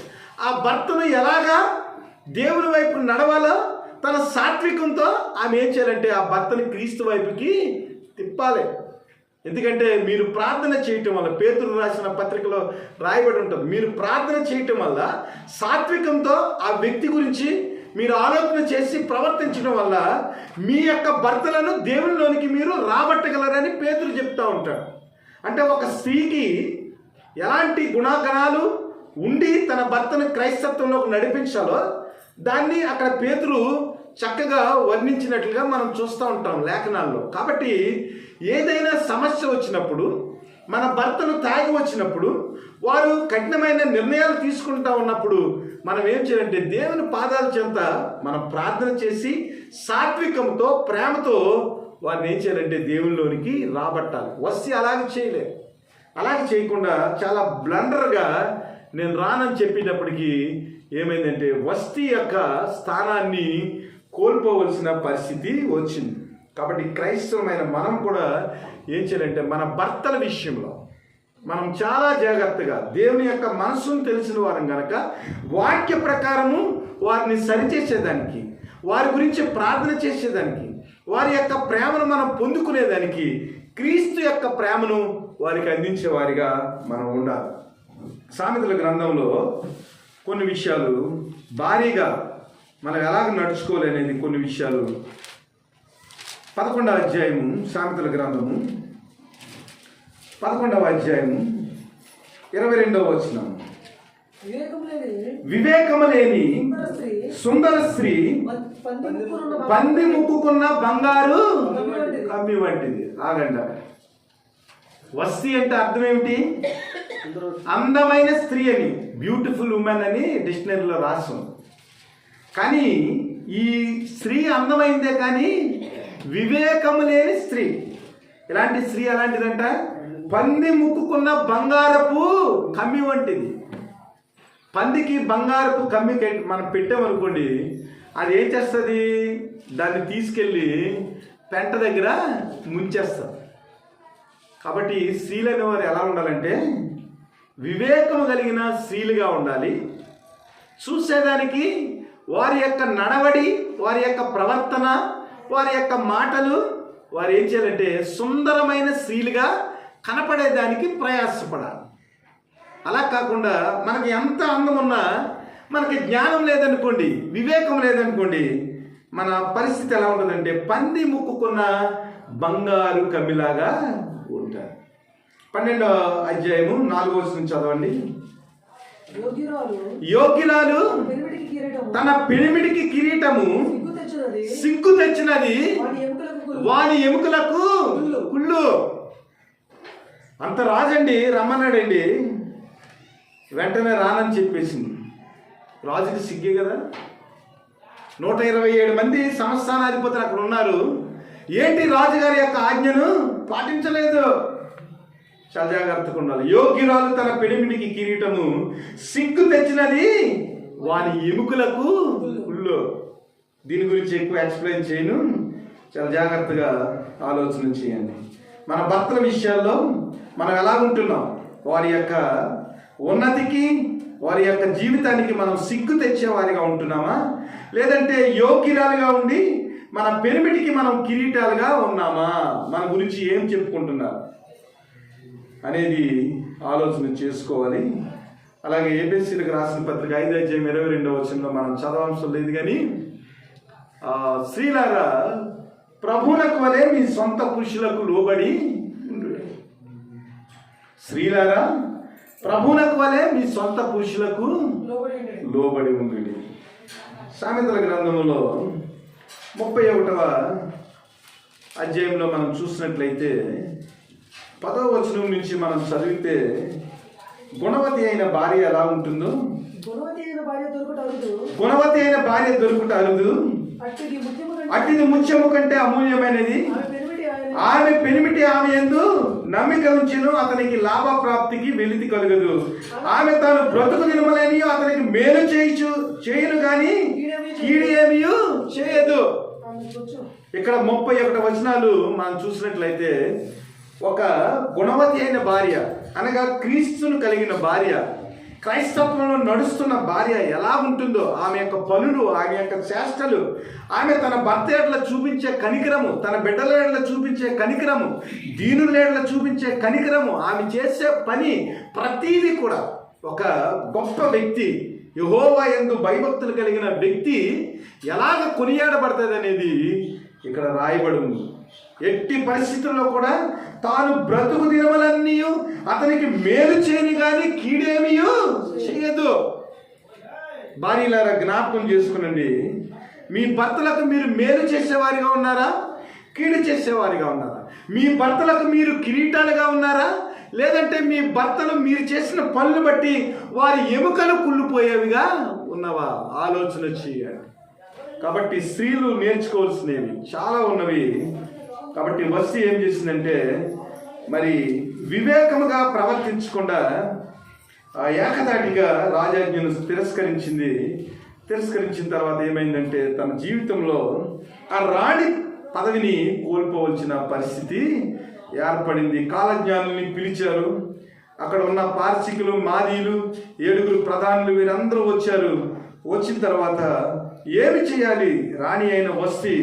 ఆ భర్తను ఎలాగా దేవుని వైపు నడవాలో తన సాత్వికంతో ఆమె ఏం చేయాలంటే ఆ భర్తని క్రీస్తు వైపుకి తిప్పాలి. ఎందుకంటే మీరు ప్రార్థన చేయటం వల్ల, పేతురు రాసిన పత్రికలో రాయబడి ఉంటుంది, మీరు ప్రార్థన చేయటం వల్ల సాత్వికంతో ఆ వ్యక్తి గురించి మీరు ఆలోచన చేసి ప్రవర్తించడం వల్ల మీ యొక్క భర్తలను దేవునిలోనికి మీరు రాబట్టగలరని పేతురు చెప్తూ ఉంటాడు. అంటే ఒక స్త్రీకి ఎలాంటి గుణగణాలు ఉండి తన భర్తను క్రైస్తత్వంలోకి నడిపించాలో దాన్ని అక్కడ పేతురు చక్కగా వర్ణించినట్లుగా మనం చూస్తూ ఉంటాం లేఖనాల్లో. కాబట్టి ఏదైనా సమస్య వచ్చినప్పుడు, మన భర్తను తాగి వచ్చినప్పుడు, వారు కఠినమైన నిర్ణయాలు తీసుకుంటా ఉన్నప్పుడు మనం ఏం చేయాలంటే దేవుని పాదాల చెంత మనం ప్రార్థన చేసి సాత్వికంతో ప్రేమతో వారిని ఏం చేయాలంటే దేవునిలోనికి రాబట్టాలి. వస్తీ అలాగే చేయలేదు. అలాగే చేయకుండా చాలా బ్లండర్గా నేను రానని చెప్పేటప్పటికి ఏమైందంటే వస్తీ యొక్క స్థానాన్ని కోల్పోవలసిన పరిస్థితి వచ్చింది. కాబట్టి క్రైస్తవమైన మనం కూడా ఏం చేయాలంటే మన భర్తల విషయంలో మనం చాలా జాగ్రత్తగా దేవుని యొక్క మనసును తెలిసిన వారం కనుక వాక్య ప్రకారము వారిని సరిచేసేదానికి, వారి గురించి ప్రార్థన చేసేదానికి, వారి యొక్క ప్రేమను మనం పొందుకునేదానికి, క్రీస్తు యొక్క ప్రేమను వారికి అందించేవారిగా మనం ఉండాలి. సామెతల గ్రంథంలో కొన్ని విషయాలు భారీగా మనం ఎలాగ నడుచుకోవాలి అనేది కొన్ని విషయాలు 11వ అధ్యాయము సామెతల గ్రంథము 11వ అధ్యాయము 22వ వచనం. వివేకము లేని సుందర స్త్రీ పంది ముక్కుకున్న బంగారు కమ్మి వంటిది. ఆగండి, వస్తీ అంటే అర్థం ఏమిటి? అందమైన స్త్రీ అని, బ్యూటిఫుల్ ఉమెన్ అని డిక్షనరీలో రాస్తుంది. కానీ ఈ స్త్రీ అందమైందే కానీ వివేకము లేని స్త్రీ. ఇలాంటి స్త్రీ ఎలాంటిదంట? పంది ముక్కుకున్న బంగారపు కమ్మి వంటిది. పందికి బంగారపు కమ్మి మనం పెట్టామనుకోండి, అది ఏం చేస్తుంది, దాన్ని తీసుకెళ్ళి పెంట దగ్గర ముంచేస్తారు. కాబట్టి స్త్రీలు అనేవారు ఎలా ఉండాలంటే వివేకం కలిగిన స్త్రీలుగా ఉండాలి. చూసేదానికి వారి యొక్క నడవడి, వారి యొక్క ప్రవర్తన, వారి యొక్క మాటలు వారు ఏం చేయాలంటే సుందరమైన స్త్రీలుగా కనపడేదానికి ప్రయాసపడాలి. అలా కాకుండా మనకి ఎంత అందం ఉన్నా మనకి జ్ఞానం లేదనుకోండి, వివేకం లేదనుకోండి, మన పరిస్థితి ఎలా ఉంటుందంటే పంది ముక్కుకున్న బంగారు కమ్మిలాగా ఉంటారు. 12వ అధ్యాయము 4వ వచనం చదవండి. యోగ్యురాలు తన పెనిమిడికి కిరీటము సిగ్గు తెచ్చినది, వాని ఎముకలకు కుళ్ళు. అంత రాజండి రమ్మన్నాడండి, వెంటనే రానని చెప్పేసింది. రాజుకి సిగ్గే కదా. 127 మంది సంస్థానాధిపతులు అక్కడ ఉన్నారు. ఏంటి రాజుగారి యొక్క ఆజ్ఞను పాటించలేదు. చాలా జాగ్రత్తగా ఉండాలి. యోగ్యురాలు తన పెనిమిడికి కిరీటము సిగ్గు తెచ్చినది, వాని ఎముకలకు కుళ్ళు. దీని గురించి ఎక్కువ ఎక్స్ప్లెయిన్ చేయను, చాలా జాగ్రత్తగా ఆలోచన చేయండి. మన భర్తల విషయాల్లో మనం ఎలా ఉంటున్నాం, వారి యొక్క ఉన్నతికి, వారి యొక్క జీవితానికి మనం సిగ్గు తెచ్చేవారిగా ఉంటున్నామా, లేదంటే యోగ్యురాలుగా ఉండి మన పెనిమిటికి మనం కిరీటాలుగా ఉన్నామా, మన గురించి ఏం చెప్పుకుంటున్నారు అనేది ఆలోచన చేసుకోవాలి. అలాగే ఏబీసీలకు రాసిన పత్రిక 5వ అధ్యాయం 22వ వచనంలో మనం చదవాల్సిన లేదు, కానీ స్త్రీలారా ప్రభువులకు వలె మీ సొంత పురుషులకు లోబడి ఉండు. స్త్రీలారా ప్రభువులకు వలె మీ సొంత పురుషులకు లోబడి ఉండు. సామెతల గ్రంథంలో 31వ అధ్యాయంలో మనం చూసినట్లయితే 10వ వచనం నుంచి మనం చదివితే గుణవతి అయిన భార్య ఎలా ఉంటుందో, గుణవతి అయిన భార్య దొరుకుట అరుదు, అట్టిది ముత్యము కంటే అమూల్యమైనది, ఆమె పెనిమిటి ఆమె యందు నమ్మిక ఉంచును, అతనికి లాభ ప్రాప్తికి వెలితి కలుగదు. ఆమె తాను బ్రతుకు దినములని అతనికి మేలు చేయును గాని కీడు ఏమీ చేయదు. ఇక్కడ 31 వచనాలు మనం చూసినట్లయితే ఒక గుణవతి అయిన భార్య అనగా క్రీస్తును కలిగిన భార్య, క్రైస్తవంలో నడుస్తున్న భార్య ఎలా ఉంటుందో, ఆమె యొక్క పనులు, ఆమె యొక్క చేష్టలు, ఆమె తన భర్త ఎడల చూపించే కనికరము, తన బిడ్డల ఎడల చూపించే కనికరము, దీనుల ఎడల చూపించే కనికరము, ఆమె చేసే పని ప్రతీది కూడా ఒక గొప్ప వ్యక్తి, యెహోవా యందు భయభక్తులు కలిగిన వ్యక్తి ఎలాగ కొనియాడబడుతుంది అనేది ఇక్కడ రాయబడి ఉంది. ఎట్టి పరిస్థితుల్లో కూడా తాను బ్రతుకు దినములన్నీ అతనికి మేలు చేయని కానీ కీడేమీ చేయదు. భార్యలారా జ్ఞాపకం చేసుకునండి, మీ భర్తలకు మీరు మేలు చేసేవారిగా ఉన్నారా, కీడు చేసేవారిగా ఉన్నారా? మీ భర్తలకు మీరు కిరీటాలుగా ఉన్నారా, లేదంటే మీ భర్తలు మీరు చేసిన పనులు బట్టి వారి ఎముకలు కుళ్ళిపోయేవిగా ఉన్నవా? ఆలోచన చేయండి. కాబట్టి స్త్రీలు నేర్చుకోవాల్సినవి చాలా ఉన్నవి. కాబట్టి వస్తు ఏం చేసిందంటే మరి వివేకముగా ప్రవర్తించకుండా ఏకదాటిగా రాజాజ్ఞను తిరస్కరించిన తర్వాత ఏమైందంటే తన జీవితంలో ఆ రాణి పదవిని కోల్పోవలసిన పరిస్థితి ఏర్పడింది. కాలజ్ఞానుల్ని పిలిచారు. అక్కడ ఉన్న పార్సికులు, మాదీలు, 7 ప్రధానులు వీరందరూ వచ్చారు. వచ్చిన తర్వాత ఏమి చేయాలి? రాణి అయిన వస్తీ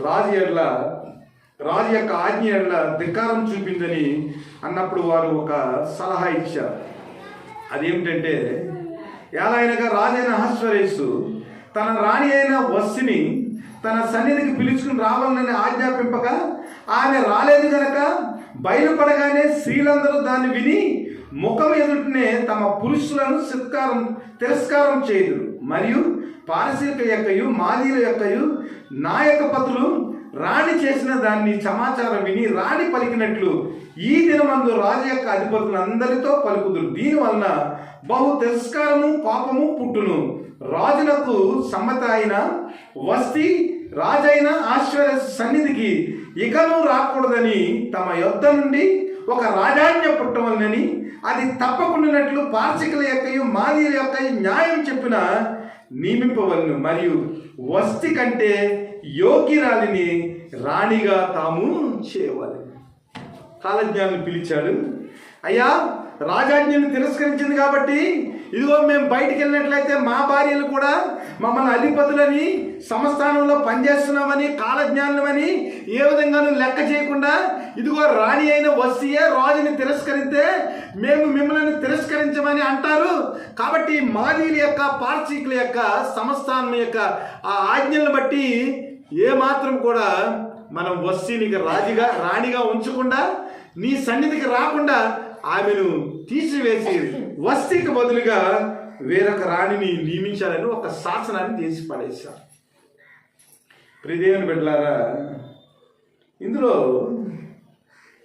రాజు యొక్క ఆజ్ఞ ఎడల ధిక్కారం చూపిందని అన్నప్పుడు వారు ఒక సలహా ఇచ్చారు. అదేమిటంటే, ఎలా అయినగా రాజైన అహష్వేరోషు తన రాణి అయిన వస్తిని తన సన్నిధికి పిలుచుకుని రావాలని ఆజ్ఞాపింపగా ఆమె రాలేదు గనక బయలుపడగానే స్త్రీలందరూ దాన్ని విని ముఖం ఎదుటనే తమ పురుషులను తిరస్కారం చేయదు. మరియు పారసీక యొక్కయు మాదీల యొక్కయు నాయకపతులు రాణి చేసిన దాన్ని సమాచారం విని రాణి పలికినట్లు ఈ దినమందు రాజు యొక్క అధిపతులందరితో పలుకుదురు. దీనివలన బహు తిరస్కారము పాపము పుట్టును. రాజులకు సమ్మత అయిన వస్తీ రాజైన అహష్వేరోషు సన్నిధికి ఇకను రాకూడదని తమ యొద్ద నుండి ఒక రాజాజ్ఞ పుట్టవలనని అది తప్పకుండానట్లు పార్సికుల యొక్కయు మాదీల యొక్కయు న్యాయం చెప్పిన నియమింపవలను, మరియు వస్తి కంటే యోగ్యురాలిని రాణిగా తాము చేయవాలి. కాలజ్ఞాన్ని పిలిచాడు. అయ్యా, రాజాజ్ఞను తిరస్కరించింది కాబట్టి ఇదిగో మేము బయటికి వెళ్ళినట్లయితే మా భార్యలు కూడా మమ్మల్ని అధిపతులని సంస్థానంలో పనిచేస్తున్నామని కాలజ్ఞానులమని ఏ విధంగానూ లెక్క చేయకుండా ఇదిగో రాణి అయిన వస్తియే రాజుని తిరస్కరిస్తే మేము మిమ్మల్ని తిరస్కరించమని అంటారు. కాబట్టి మాదీల యొక్క పార్సీకుల యొక్క సంస్థానం యొక్క ఆ ఆజ్ఞలను బట్టి ఏమాత్రం కూడా మనం వస్తిని రాణిగా ఉంచకుండా నీ సన్నిధికి రాకుండా ఆమెను తీసివేసి వస్తికి బదులుగా వేరొక రాణిని నియమించాలని ఒక శాసనాన్ని చేసి పడేశారు. ప్రియదేవుని బిడ్డలారా, ఇందులో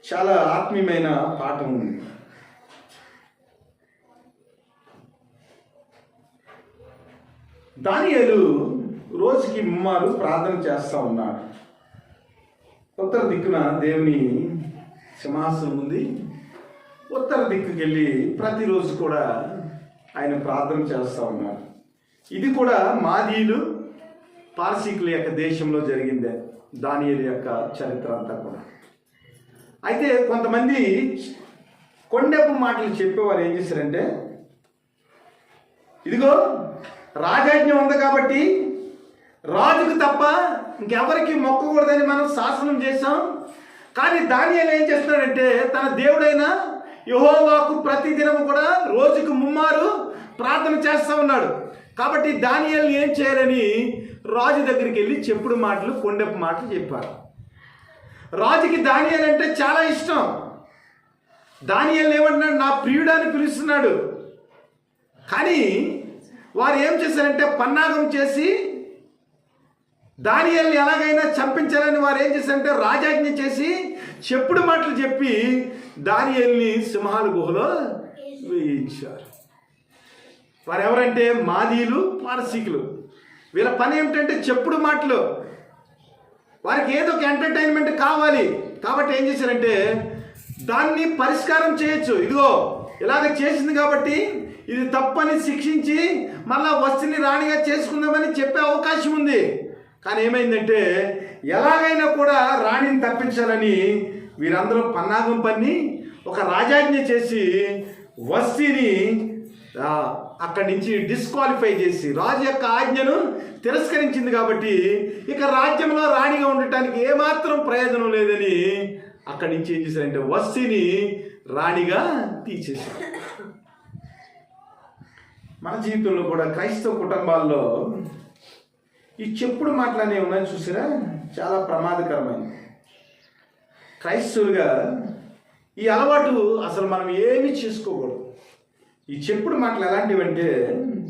చాలా ఆత్మీయమైన పాఠం ఉంది. దానియేలు రోజుకి ముమ్మారు ప్రార్థన చేస్తూ ఉన్నాడు. ఉత్తర దిక్కున దేవుని సింహాసనం ఉంది. ఉత్తర దిక్కుకి వెళ్ళి ప్రతిరోజు కూడా ఆయన ప్రార్థన చేస్తూ ఉన్నాడు. ఇది కూడా మాదీలు పార్సీకుల యొక్క దేశంలో జరిగిందే, దానియేలు యొక్క చరిత్ర అంతా కూడా. అయితే కొంతమంది కొండెపు మాటలు చెప్పేవారు ఏం చేశారంటే, ఇదిగో రాజాజ్ఞ ఉంది కాబట్టి రాజుకు తప్ప ఇంకెవరికి మొక్కకూడదని మనం శాసనం చేశాం. కానీ దానియేలు ఏం చేస్తున్నాడంటే తన దేవుడైన యెహోవాకు ప్రతిదినము కూడా రోజుకు ముమ్మారు ప్రార్థన చేస్తూ ఉన్నాడు. కాబట్టి దానియేలు ఏం చేయాలని రాజు దగ్గరికి వెళ్ళి చెప్పుడు మాటలు, కొండెపు మాటలు చెప్పారు. రాజుకి దానియేలు అంటే చాలా ఇష్టం. దానియేలు ఏమంటున్నాడు, నా ప్రియుడాన్ని పిలుస్తున్నాడు. కానీ వారు ఏం చేశారంటే పన్నాగం చేసి దానియేలుని ఎలాగైనా చంపించాలని వారు ఏం చేశారంటే రాజాజ్ఞ చేసి చెప్పుడు మాటలు చెప్పి దానియేలుని సింహాల గుహలో వేయించారు. వారు ఎవరంటే మాదీలు, పారసీకులు. వీళ్ళ పని ఏమిటంటే చెప్పుడు మాటలు. వారికి ఏదో ఒక ఎంటర్టైన్మెంట్ కావాలి. కాబట్టి ఏం చేశారంటే దాన్ని పరిష్కారం చేయొచ్చు. ఇదిగో ఇలాగ చేసింది కాబట్టి ఇది తప్పని శిక్షించి మళ్ళా వస్తిని రాణిగా చేసుకుందామని చెప్పే అవకాశం ఉంది. కానీ ఏమైందంటే ఎలాగైనా కూడా రాణిని తప్పించాలని వీరందరూ పన్నాగం పన్ని ఒక రాజాజ్ఞ చేసి వస్తిని అక్కడి నుంచి డిస్క్వాలిఫై చేసి రాజు యొక్క ఆజ్ఞను తిరస్కరించింది కాబట్టి ఇక రాజ్యంలో రాణిగా ఉండటానికి ఏమాత్రం ప్రయోజనం లేదని అక్కడి నుంచి ఏం చేశారంటే వస్తిని రాణిగా తీసేశారు. మన జీవితంలో కూడా క్రైస్తవ కుటుంబాల్లో ఈ చెప్పుడు మాటలు అనేవి ఉన్నాయి చూసారా, చాలా ప్రమాదకరమైనది. క్రైస్తవులుగా ఈ అలవాటు అసలు మనం ఏమీ చేసుకోకూడదు. ఈ చెప్పుడు మాటలు ఎలాంటివంటే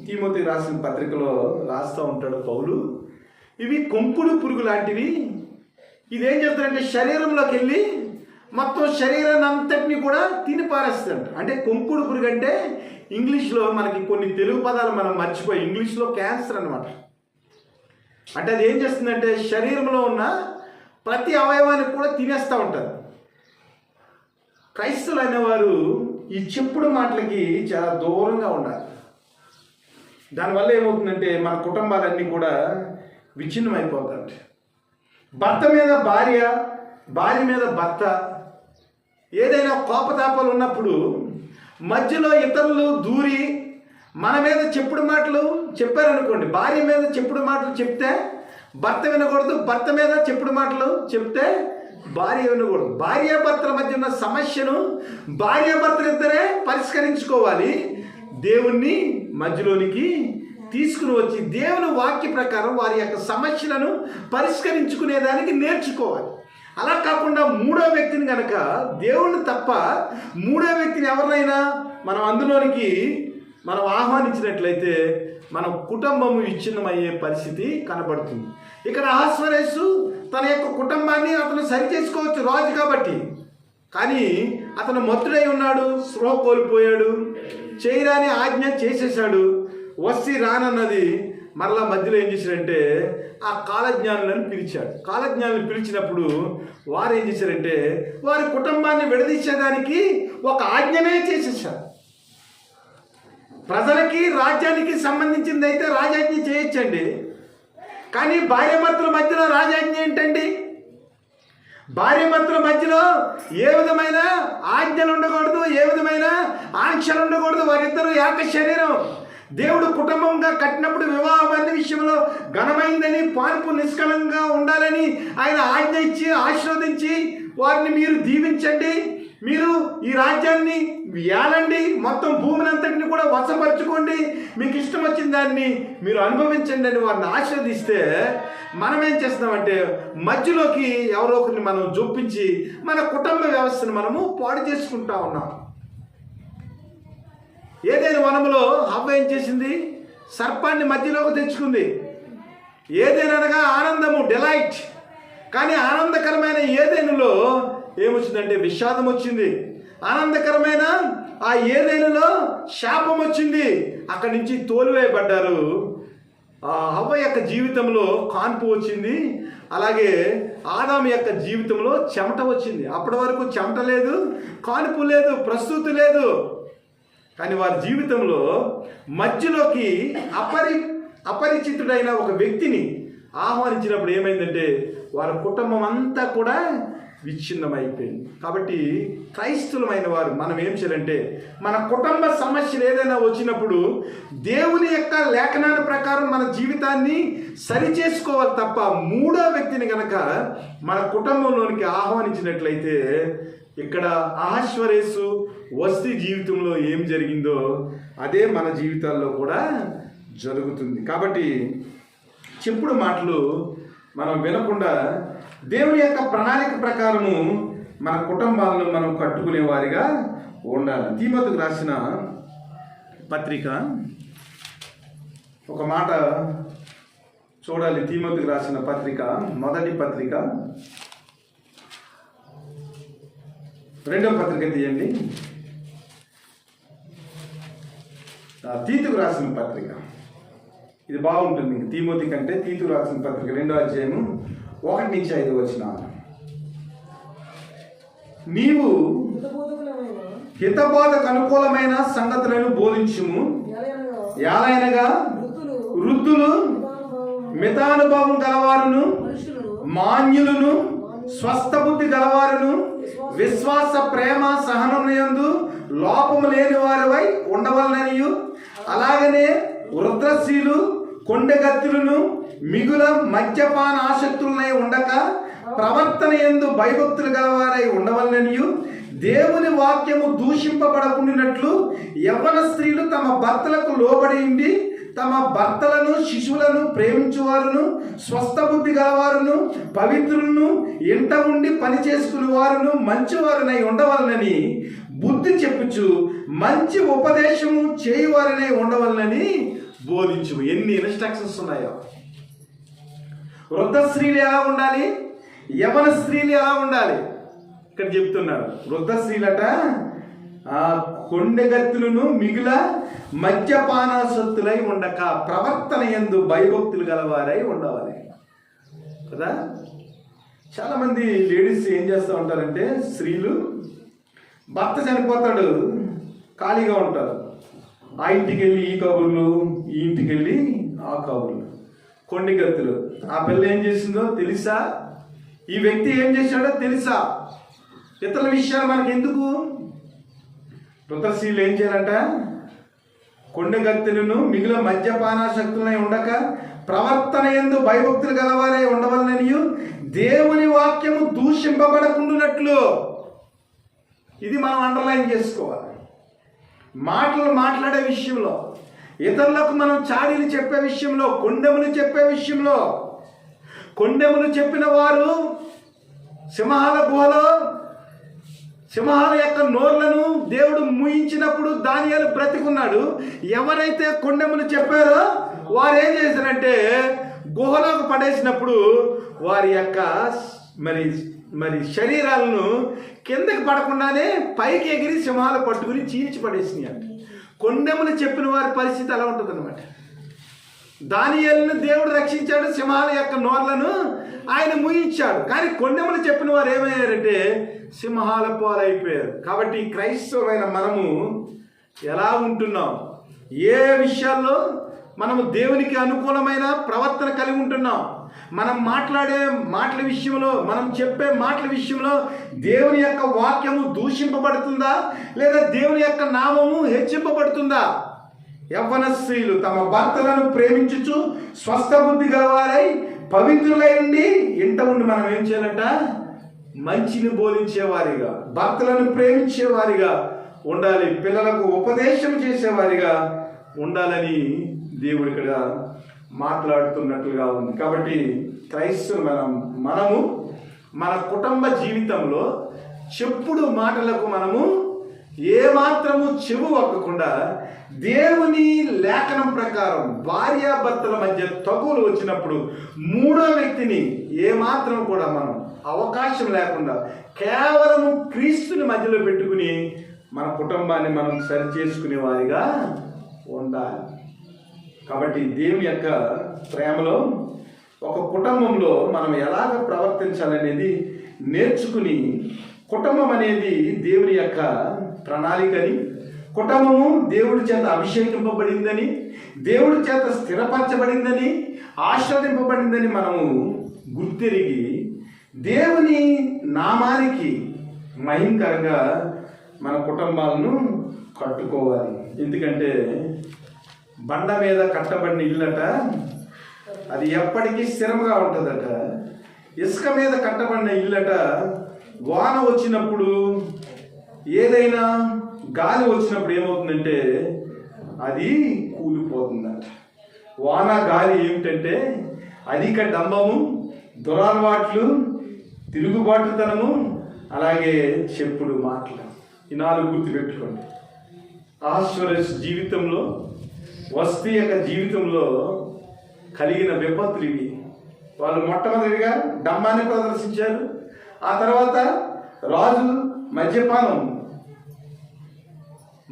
తిమోతి రాసిన పత్రికలో రాస్తూ ఉంటాడు పౌలు, ఇవి కొంకుడు పురుగు లాంటివి. ఇదేం చేస్తారంటే శరీరంలోకి వెళ్ళి మొత్తం శరీరాన్ని అంతటిని కూడా తిని పారేస్తాడు. అంటే కొంకుడు పురుగు అంటే ఇంగ్లీష్లో మనకి కొన్ని తెలుగు పదాలు మనం మర్చిపోయి ఇంగ్లీష్లో క్యాన్సర్ అన్నమాట. అంటే అది ఏం చేస్తుందంటే శరీరంలో ఉన్న ప్రతి అవయవానికి కూడా తినేస్తూ ఉంటారు. క్రైస్తవులు అనేవారు ఈ చెప్పుడు మాటలకి చాలా దూరంగా ఉండాలి. దానివల్ల ఏమవుతుందంటే మన కుటుంబాలన్నీ కూడా విచ్ఛిన్నమైపోతాయి. భర్త మీద భార్య, భార్య మీద భర్త ఏదైనా కోపతాపాలు ఉన్నప్పుడు మధ్యలో ఇతరులు దూరి మన మీద చెప్పుడు మాటలు చెప్పారనుకోండి, భార్య మీద చెప్పుడు మాటలు చెప్తే భర్త వినకూడదు, భర్త మీద చెప్పుడు మాటలు చెప్తే భార్య వినకూడదు. భార్యాభర్తల మధ్య ఉన్న సమస్యను భార్యాభర్తలు ఇద్దరే పరిష్కరించుకోవాలి. దేవుణ్ణి మధ్యలోనికి తీసుకుని వచ్చి దేవుని వాక్య ప్రకారం వారి యొక్క సమస్యలను పరిష్కరించుకునేదానికి నేర్చుకోవాలి. అలా కాకుండా మూడో వ్యక్తిని కనుక దేవుణ్ణి తప్ప మూడో వ్యక్తిని ఎవరినైనా మనం అందులోనికి మనం ఆహ్వానించినట్లయితే మన కుటుంబము విచ్ఛిన్నమయ్యే పరిస్థితి కనబడుతుంది. ఇక్కడ అహస్వేరోషు తన యొక్క కుటుంబాన్ని అతను సరి చేసుకోవచ్చు రాజు కాబట్టి, కానీ అతను మత్తుడై ఉన్నాడు, స్పృహ కోల్పోయాడు, చేయరాని ఆజ్ఞ చేసేసాడు. వస్తి రానన్నది మరలా మధ్యలో ఏం చేశారంటే ఆ కాలజ్ఞానులను పిలిచాడు. కాలజ్ఞానులను పిలిచినప్పుడు వారు ఏం చేశారంటే వారి కుటుంబాన్ని విడదీసేదానికి ఒక ఆజ్ఞనే చేసేసారు. ప్రజలకి రాజ్యానికి సంబంధించింది అయితే రాజాజ్ఞ చేయొచ్చండి. కానీ భార్యాభర్తల మధ్యలో రాజాజ్ఞ ఏంటండి? భార్యాభర్తల మధ్యలో ఏ విధమైన ఆజ్ఞలు ఉండకూడదు, ఏ విధమైన ఆంక్షలు ఉండకూడదు. వారిద్దరూ ఏక శరీరం. దేవుడు కుటుంబంగా కట్టినప్పుడు వివాహం అనే విషయంలో ఘనమైందని, పాన్పు నిష్కలంగా ఉండాలని ఆయన ఆజ్ఞ ఇచ్చి ఆశీర్వదించి వారిని మీరు దీవించండి, మీరు ఈ రాజ్యాన్ని ఏలండి, మొత్తం భూమిని అంతటిని కూడా వశపరచుకోండి, మీకు ఇష్టం వచ్చిన దాన్ని మీరు అనుభవించండి అని వారిని ఆశీర్వదిస్తే మనం ఏం చేస్తున్నామంటే మధ్యలోకి ఎవరో ఒకరిని మనం జొప్పించి మన కుటుంబ వ్యవస్థను మనము పాడు చేసుకుంటా ఉన్నాం. ఏదైనా వనములో హవ్వ ఏం చేసింది? సర్పాన్ని మధ్యలోకి తెచ్చుకుంది. ఏదేనగా ఆనందము, డిలైట్. కానీ ఆనందకరమైన ఏదేనులో ఏమొచ్చిందంటే విషాదం వచ్చింది. ఆనందకరమైన ఆ ఏదేనులో శాపం వచ్చింది. అక్కడి నుంచి తోలివేయబడ్డారు. హవ్వ యొక్క జీవితంలో కాన్పు వచ్చింది. అలాగే ఆదాము యొక్క జీవితంలో చెమట వచ్చింది. అప్పటి వరకు చెమట లేదు, కాన్పు లేదు, ప్రస్తుతి లేదు. కానీ వారి జీవితంలో మధ్యలోకి అపరిచితుడైన ఒక వ్యక్తిని ఆహ్వానించినప్పుడు ఏమైందంటే వారి కుటుంబం అంతా కూడా విచ్ఛిన్నమైపోయింది. కాబట్టి క్రైస్తవులమైన వారు మనం ఏం చేయాలంటే మన కుటుంబ సమస్యలు ఏదైనా వచ్చినప్పుడు దేవుని యొక్క లేఖనాల ప్రకారం మన జీవితాన్ని సరిచేసుకోవాలి తప్ప మూడో వ్యక్తిని కనుక మన కుటుంబంలోనికి ఆహ్వానించినట్లయితే ఇక్కడ అహశ్వరేసు వస్తీ జీవితంలో ఏం జరిగిందో అదే మన జీవితాల్లో కూడా జరుగుతుంది. కాబట్టి చెప్పుడు మాటలు మనం వినకుండా దేవుని యొక్క ప్రణాళిక ప్రకారము మన కుటుంబాలను మనం కట్టుకునే వారిగా ఉండాలి. తీమోతికి రాసిన పత్రిక ఒక మాట చూడాలి. తీమోతికి రాసిన పత్రిక మొదటి పత్రిక 2వ పత్రిక తీయండి. తీతుకు రాసిన పత్రిక ఇది బాగుంటుంది. తీమోతి కంటే తీతుకు రాసిన పత్రిక 2వ అధ్యాయము 1-5 వచనాలు. నీవు హితబోధకు అనుకూలమైన సంగతులను బోధించుము. యాలైనగా వృద్ధులు, మితానుభవం గలవారును, మాన్యులను, స్వస్థ బుద్ధి గలవారును, విశ్వాస, ప్రేమ, సహనమునందు లోపము లేని వారివై ఉండవలననియు, అలాగనే వృద్ధశీలు, కొండెగత్తులను, మిగుల మద్యపాన ఆసక్తులనై ఉండక ప్రవర్తన యందు భయభక్తులు గలవారై ఉండవలననియు, దేవుని వాక్యము దూషింపబడకుండినట్లు యవ్వన స్త్రీలు తమ భర్తలకు లోబడి ఉండి తమ భర్తలను, శిశువులను ప్రేమించువారును, స్వస్థ బుద్ధి గలవారును, పవిత్రులను, ఇంట ఉండి పని చేసుకునే వారును, మంచివారునై ఉండవలనని బుద్ధి చెప్పుచు మంచి ఉపదేశము చేయువారనై ఉండవలనని బోధించు. ఎన్ని ఇన్స్ట్రక్షన్స్ ఉన్నాయో! వృద్ధ స్త్రీలు ఎలా ఉండాలి, యవన స్త్రీలు ఎలా ఉండాలి ఇక్కడ చెప్తున్నాడు. వృద్ధ స్త్రీలట కొండెగత్తులను, మిగుల మద్యపానాసక్తులై ఉండక ప్రవర్తన యందు భయభక్తులు గలవారై ఉండవాలి కదా. చాలామంది లేడీస్ ఏం చేస్తూ ఉంటారంటే, స్త్రీలు భర్త చనిపోతాడు, ఖాళీగా ఉంటారు. ఆ ఇంటికి వెళ్ళి ఈ కబుర్లు, ఈ ఇంటికి వెళ్ళి ఆ కబుర్లు, కొండెగత్తులు. ఆ పిల్ల ఏం చేసిందో తెలుసా, ఈ వ్యక్తి ఏం చేశాడో తెలుసా, ఇతరుల విషయాలు మనకి ఎందుకు. వృద్ధశీలు ఏం చేయాలంట, కొండెగత్తులను, మిగిలిన మద్యపానాసక్తులై ఉండక ప్రవర్తన యందు భయభక్తులు గలవారై ఉండవలననియు, దేవుని వాక్యము దూషింపబడకుండునట్లు. ఇది మనం అండర్లైన్ చేసుకోవాలి. మాటలు మాట్లాడే విషయంలో, ఇతరులకు మనం చాడీలు చెప్పే విషయంలో, కొండెములు చెప్పే విషయంలో, కొండెములు చెప్పిన వారు సింహాల గుహలో సింహాల యొక్క నోర్లను దేవుడు మూయించినప్పుడు దానియేలు బ్రతికున్నాడు. ఎవరైతే కొండెములు చెప్పారో వారు ఏం చేశారంటే గుహలోకి పడేసినప్పుడు వారి యొక్క మరి శరీరాలను కిందకి పడకుండానే పైకి ఎగిరి సింహాలు పట్టుకుని చీల్చి పడేసినాయి. కొండెములు చెప్పిన వారి పరిస్థితి అలా ఉంటుంది అనమాట. దానియేలును దేవుడు రక్షించాడు, సింహాల యొక్క నోర్లను ఆయన ముయించాడు. కానీ కొండెములు చెప్పిన వారు ఏమయ్యారంటే సింహాల పాలైపోయారు. కాబట్టి క్రైస్తవులైన మనము ఎలా ఉంటున్నాం, ఏ విషయాల్లో మనము దేవునికి అనుకూలమైన ప్రవర్తన కలిగి ఉంటున్నాం, మనం మాట్లాడే మాటల విషయంలో, మనం చెప్పే మాటల విషయంలో దేవుని యొక్క వాక్యము దూషింపబడుతుందా, లేదా దేవుని యొక్క నామము హెచ్చింపబడుతుందా? యవ్వన స్త్రీలు తమ భర్తలను ప్రేమించుచు స్వస్థ బుద్ధి గలవారై పవిత్రులై ఉండి ఇంట ఉండి మనం ఏం చేయాలంట? మంచిని బోధించేవారిగా, భర్తలను ప్రేమించేవారిగా ఉండాలి, పిల్లలకు ఉపదేశం చేసేవారిగా ఉండాలని దేవుడు ఇక్కడ మాట్లాడుతున్నట్లుగా ఉంది. కాబట్టి క్రైస్తవులు మనము మన కుటుంబ జీవితంలో చెప్పుడు మాటలకు మనము ఏమాత్రము చెవు ఒక్కకుండా దేవుని లేఖనం ప్రకారం భార్యాభర్తల మధ్య తగువులు వచ్చినప్పుడు మూడో వ్యక్తిని ఏమాత్రం కూడా మనం అవకాశం లేకుండా కేవలము క్రీస్తుని మధ్యలో పెట్టుకుని మన కుటుంబాన్ని మనం సరి చేసుకునే వారిగా ఉండాలి. కాబట్టి దేవుని యొక్క ప్రేమలో ఒక కుటుంబంలో మనం ఎలాగ ప్రవర్తించాలనేది నేర్చుకుని, కుటుంబం అనేది దేవుని యొక్క ప్రణాళికని, కుటుంబము దేవుడి చేత అభిషేకింపబడిందని, దేవుడి చేత స్థిరపరచబడిందని, ఆశీర్వదింపబడిందని మనము గుర్తెరిగి దేవుని నామానికి మహిమకరంగా మన కుటుంబాలను కట్టుకోవాలి. ఎందుకంటే బండ మీద కట్టబడిన ఇల్లట అది ఎప్పటికీ స్థిరంగా ఉంటుందట. ఇసుక మీద కట్టబడిన ఇల్లట వాన వచ్చినప్పుడు, ఏదైనా గాలి వచ్చినప్పుడు ఏమవుతుందంటే అది కూలిపోతుందట. వాన గాలి ఏమిటంటే అధిక డంబము, దురలవాట్లు, తిరుగుబాటుతనము, అలాగే చెప్పుడు మాటలు. ఈ 4 గుర్తుపెట్టుకోండి. ఆశ్వరస్ జీవితంలో, వస్తీ యొక్క జీవితంలో కలిగిన విపత్తులు ఇవి. వాళ్ళు మొట్టమొదటిగా డంబాన్ని ప్రదర్శించారు. ఆ తర్వాత రాజు మద్యపానం,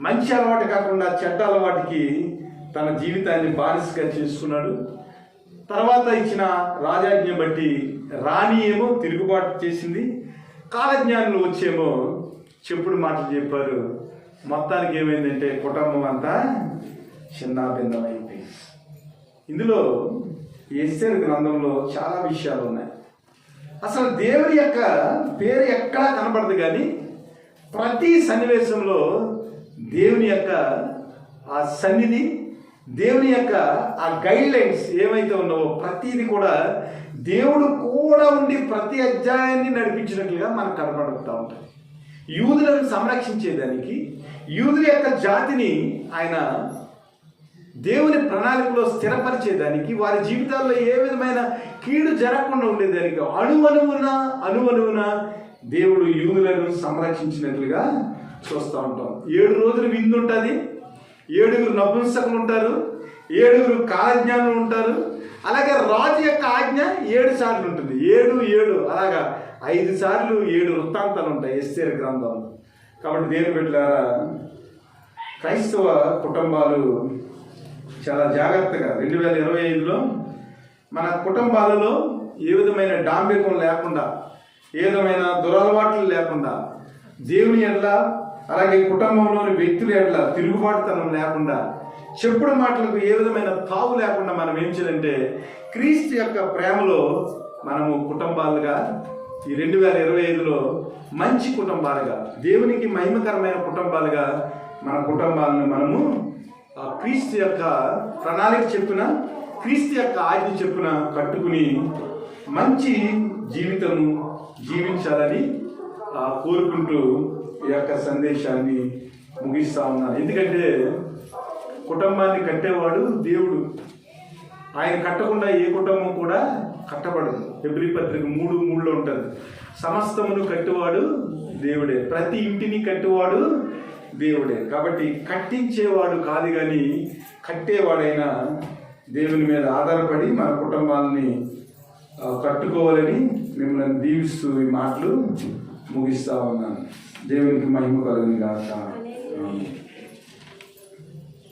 మంచి అలవాటు కాకుండా చెడ్డ అలవాటుకి తన జీవితాన్ని బానిసగా చేసుకున్నాడు. తర్వాత ఇచ్చిన రాజాజ్ఞ బట్టి రాణి ఏమో తిరుగుబాటు చేసింది, కాలజ్ఞానులు వచ్చేమో చెప్పుడు మాటలు చెప్పారు. మొత్తానికి ఏమైందంటే కుటుంబం అంతా చిన్నాభిన్నమైంది. ఇందులో ఎస్తేరు గ్రంథంలో చాలా విషయాలు ఉన్నాయి. అసలు దేవుని యొక్క పేరు ఎక్కడా కనబడదు, కానీ ప్రతి సన్నివేశంలో దేవుని యొక్క ఆ సన్నిధి, దేవుని యొక్క ఆ గైడ్ లైన్స్ ఏమైతే ఉన్నావో ప్రతిది కూడా దేవుడు కూడా ఉండి ప్రతి అధ్యాయాన్ని నడిపించినట్లుగా మనకు కనబడుతూ ఉంటుంది. యూదులను సంరక్షించేదానికి, యూదుల యొక్క జాతిని ఆయన దేవుని ప్రణాళికలో స్థిరపరిచేదానికి, వారి జీవితాల్లో ఏ విధమైన కీడు జరగకుండా ఉండేదానికి అణువణువున దేవుడు యూదులను సంరక్షించినట్లుగా చూస్తూ ఉంటాం. 7 రోజులు విందు ఉంటుంది, 7 నపుంసకులు ఉంటారు, 7 కాలజ్ఞానులు ఉంటారు. అలాగే రాజు యొక్క ఆజ్ఞ 7 సార్లు ఉంటుంది. 7 అలాగా 5 సార్లు 7 వృత్తాంతాలు ఉంటాయి ఎస్తేరు గ్రంథంలో. కాబట్టి దేవుని బిడ్డలారా, క్రైస్తవ కుటుంబాలు చాలా జాగ్రత్తగా 2025లో మన కుటుంబాలలో ఏ విధమైన డాంబికం లేకుండా, ఏ విధమైన దురలవాట్లు లేకుండా, దేవుని ఎడల అలాగే కుటుంబంలోని వ్యక్తుల ఎడల తిరుగుబాటుతనం లేకుండా, చెప్పుడు మాటలకు ఏ విధమైన తావు లేకుండా మనం ఏం చేయాలంటే క్రీస్తు యొక్క ప్రేమలో మనము కుటుంబాలుగా ఈ 2025లో మంచి కుటుంబాలుగా, దేవునికి మహిమకరమైన కుటుంబాలుగా మన కుటుంబాలను మనము క్రీస్తు యొక్క ప్రణాళిక చెప్పున, క్రీస్తు యొక్క ఆజ్ఞ చెప్పున కట్టుకుని మంచి జీవితము జీవించాలని కోరుకుంటూ ఈ యొక్క సందేశాన్ని ముగిస్తా ఉన్నాను. ఎందుకంటే కుటుంబాన్ని కట్టేవాడు దేవుడు. ఆయన కట్టకుండా ఏ కుటుంబం కూడా కట్టబడదు. హెబ్రీ పత్రిక 3:3లో ఉంటుంది, సమస్తమును కట్టేవాడు దేవుడే, ప్రతి ఇంటిని కట్టేవాడు దేవుడే. కాబట్టి కట్టించేవాడు కాదు, కానీ కట్టేవాడైన దేవుని మీద ఆధారపడి మన కుటుంబాలని కట్టుకోవాలని మిమ్మల్ని దీవిస్తూ ఈ మాటలు ముగిస్తా ఉన్నాను. దేవునికి మహిమ కలుగును గాక.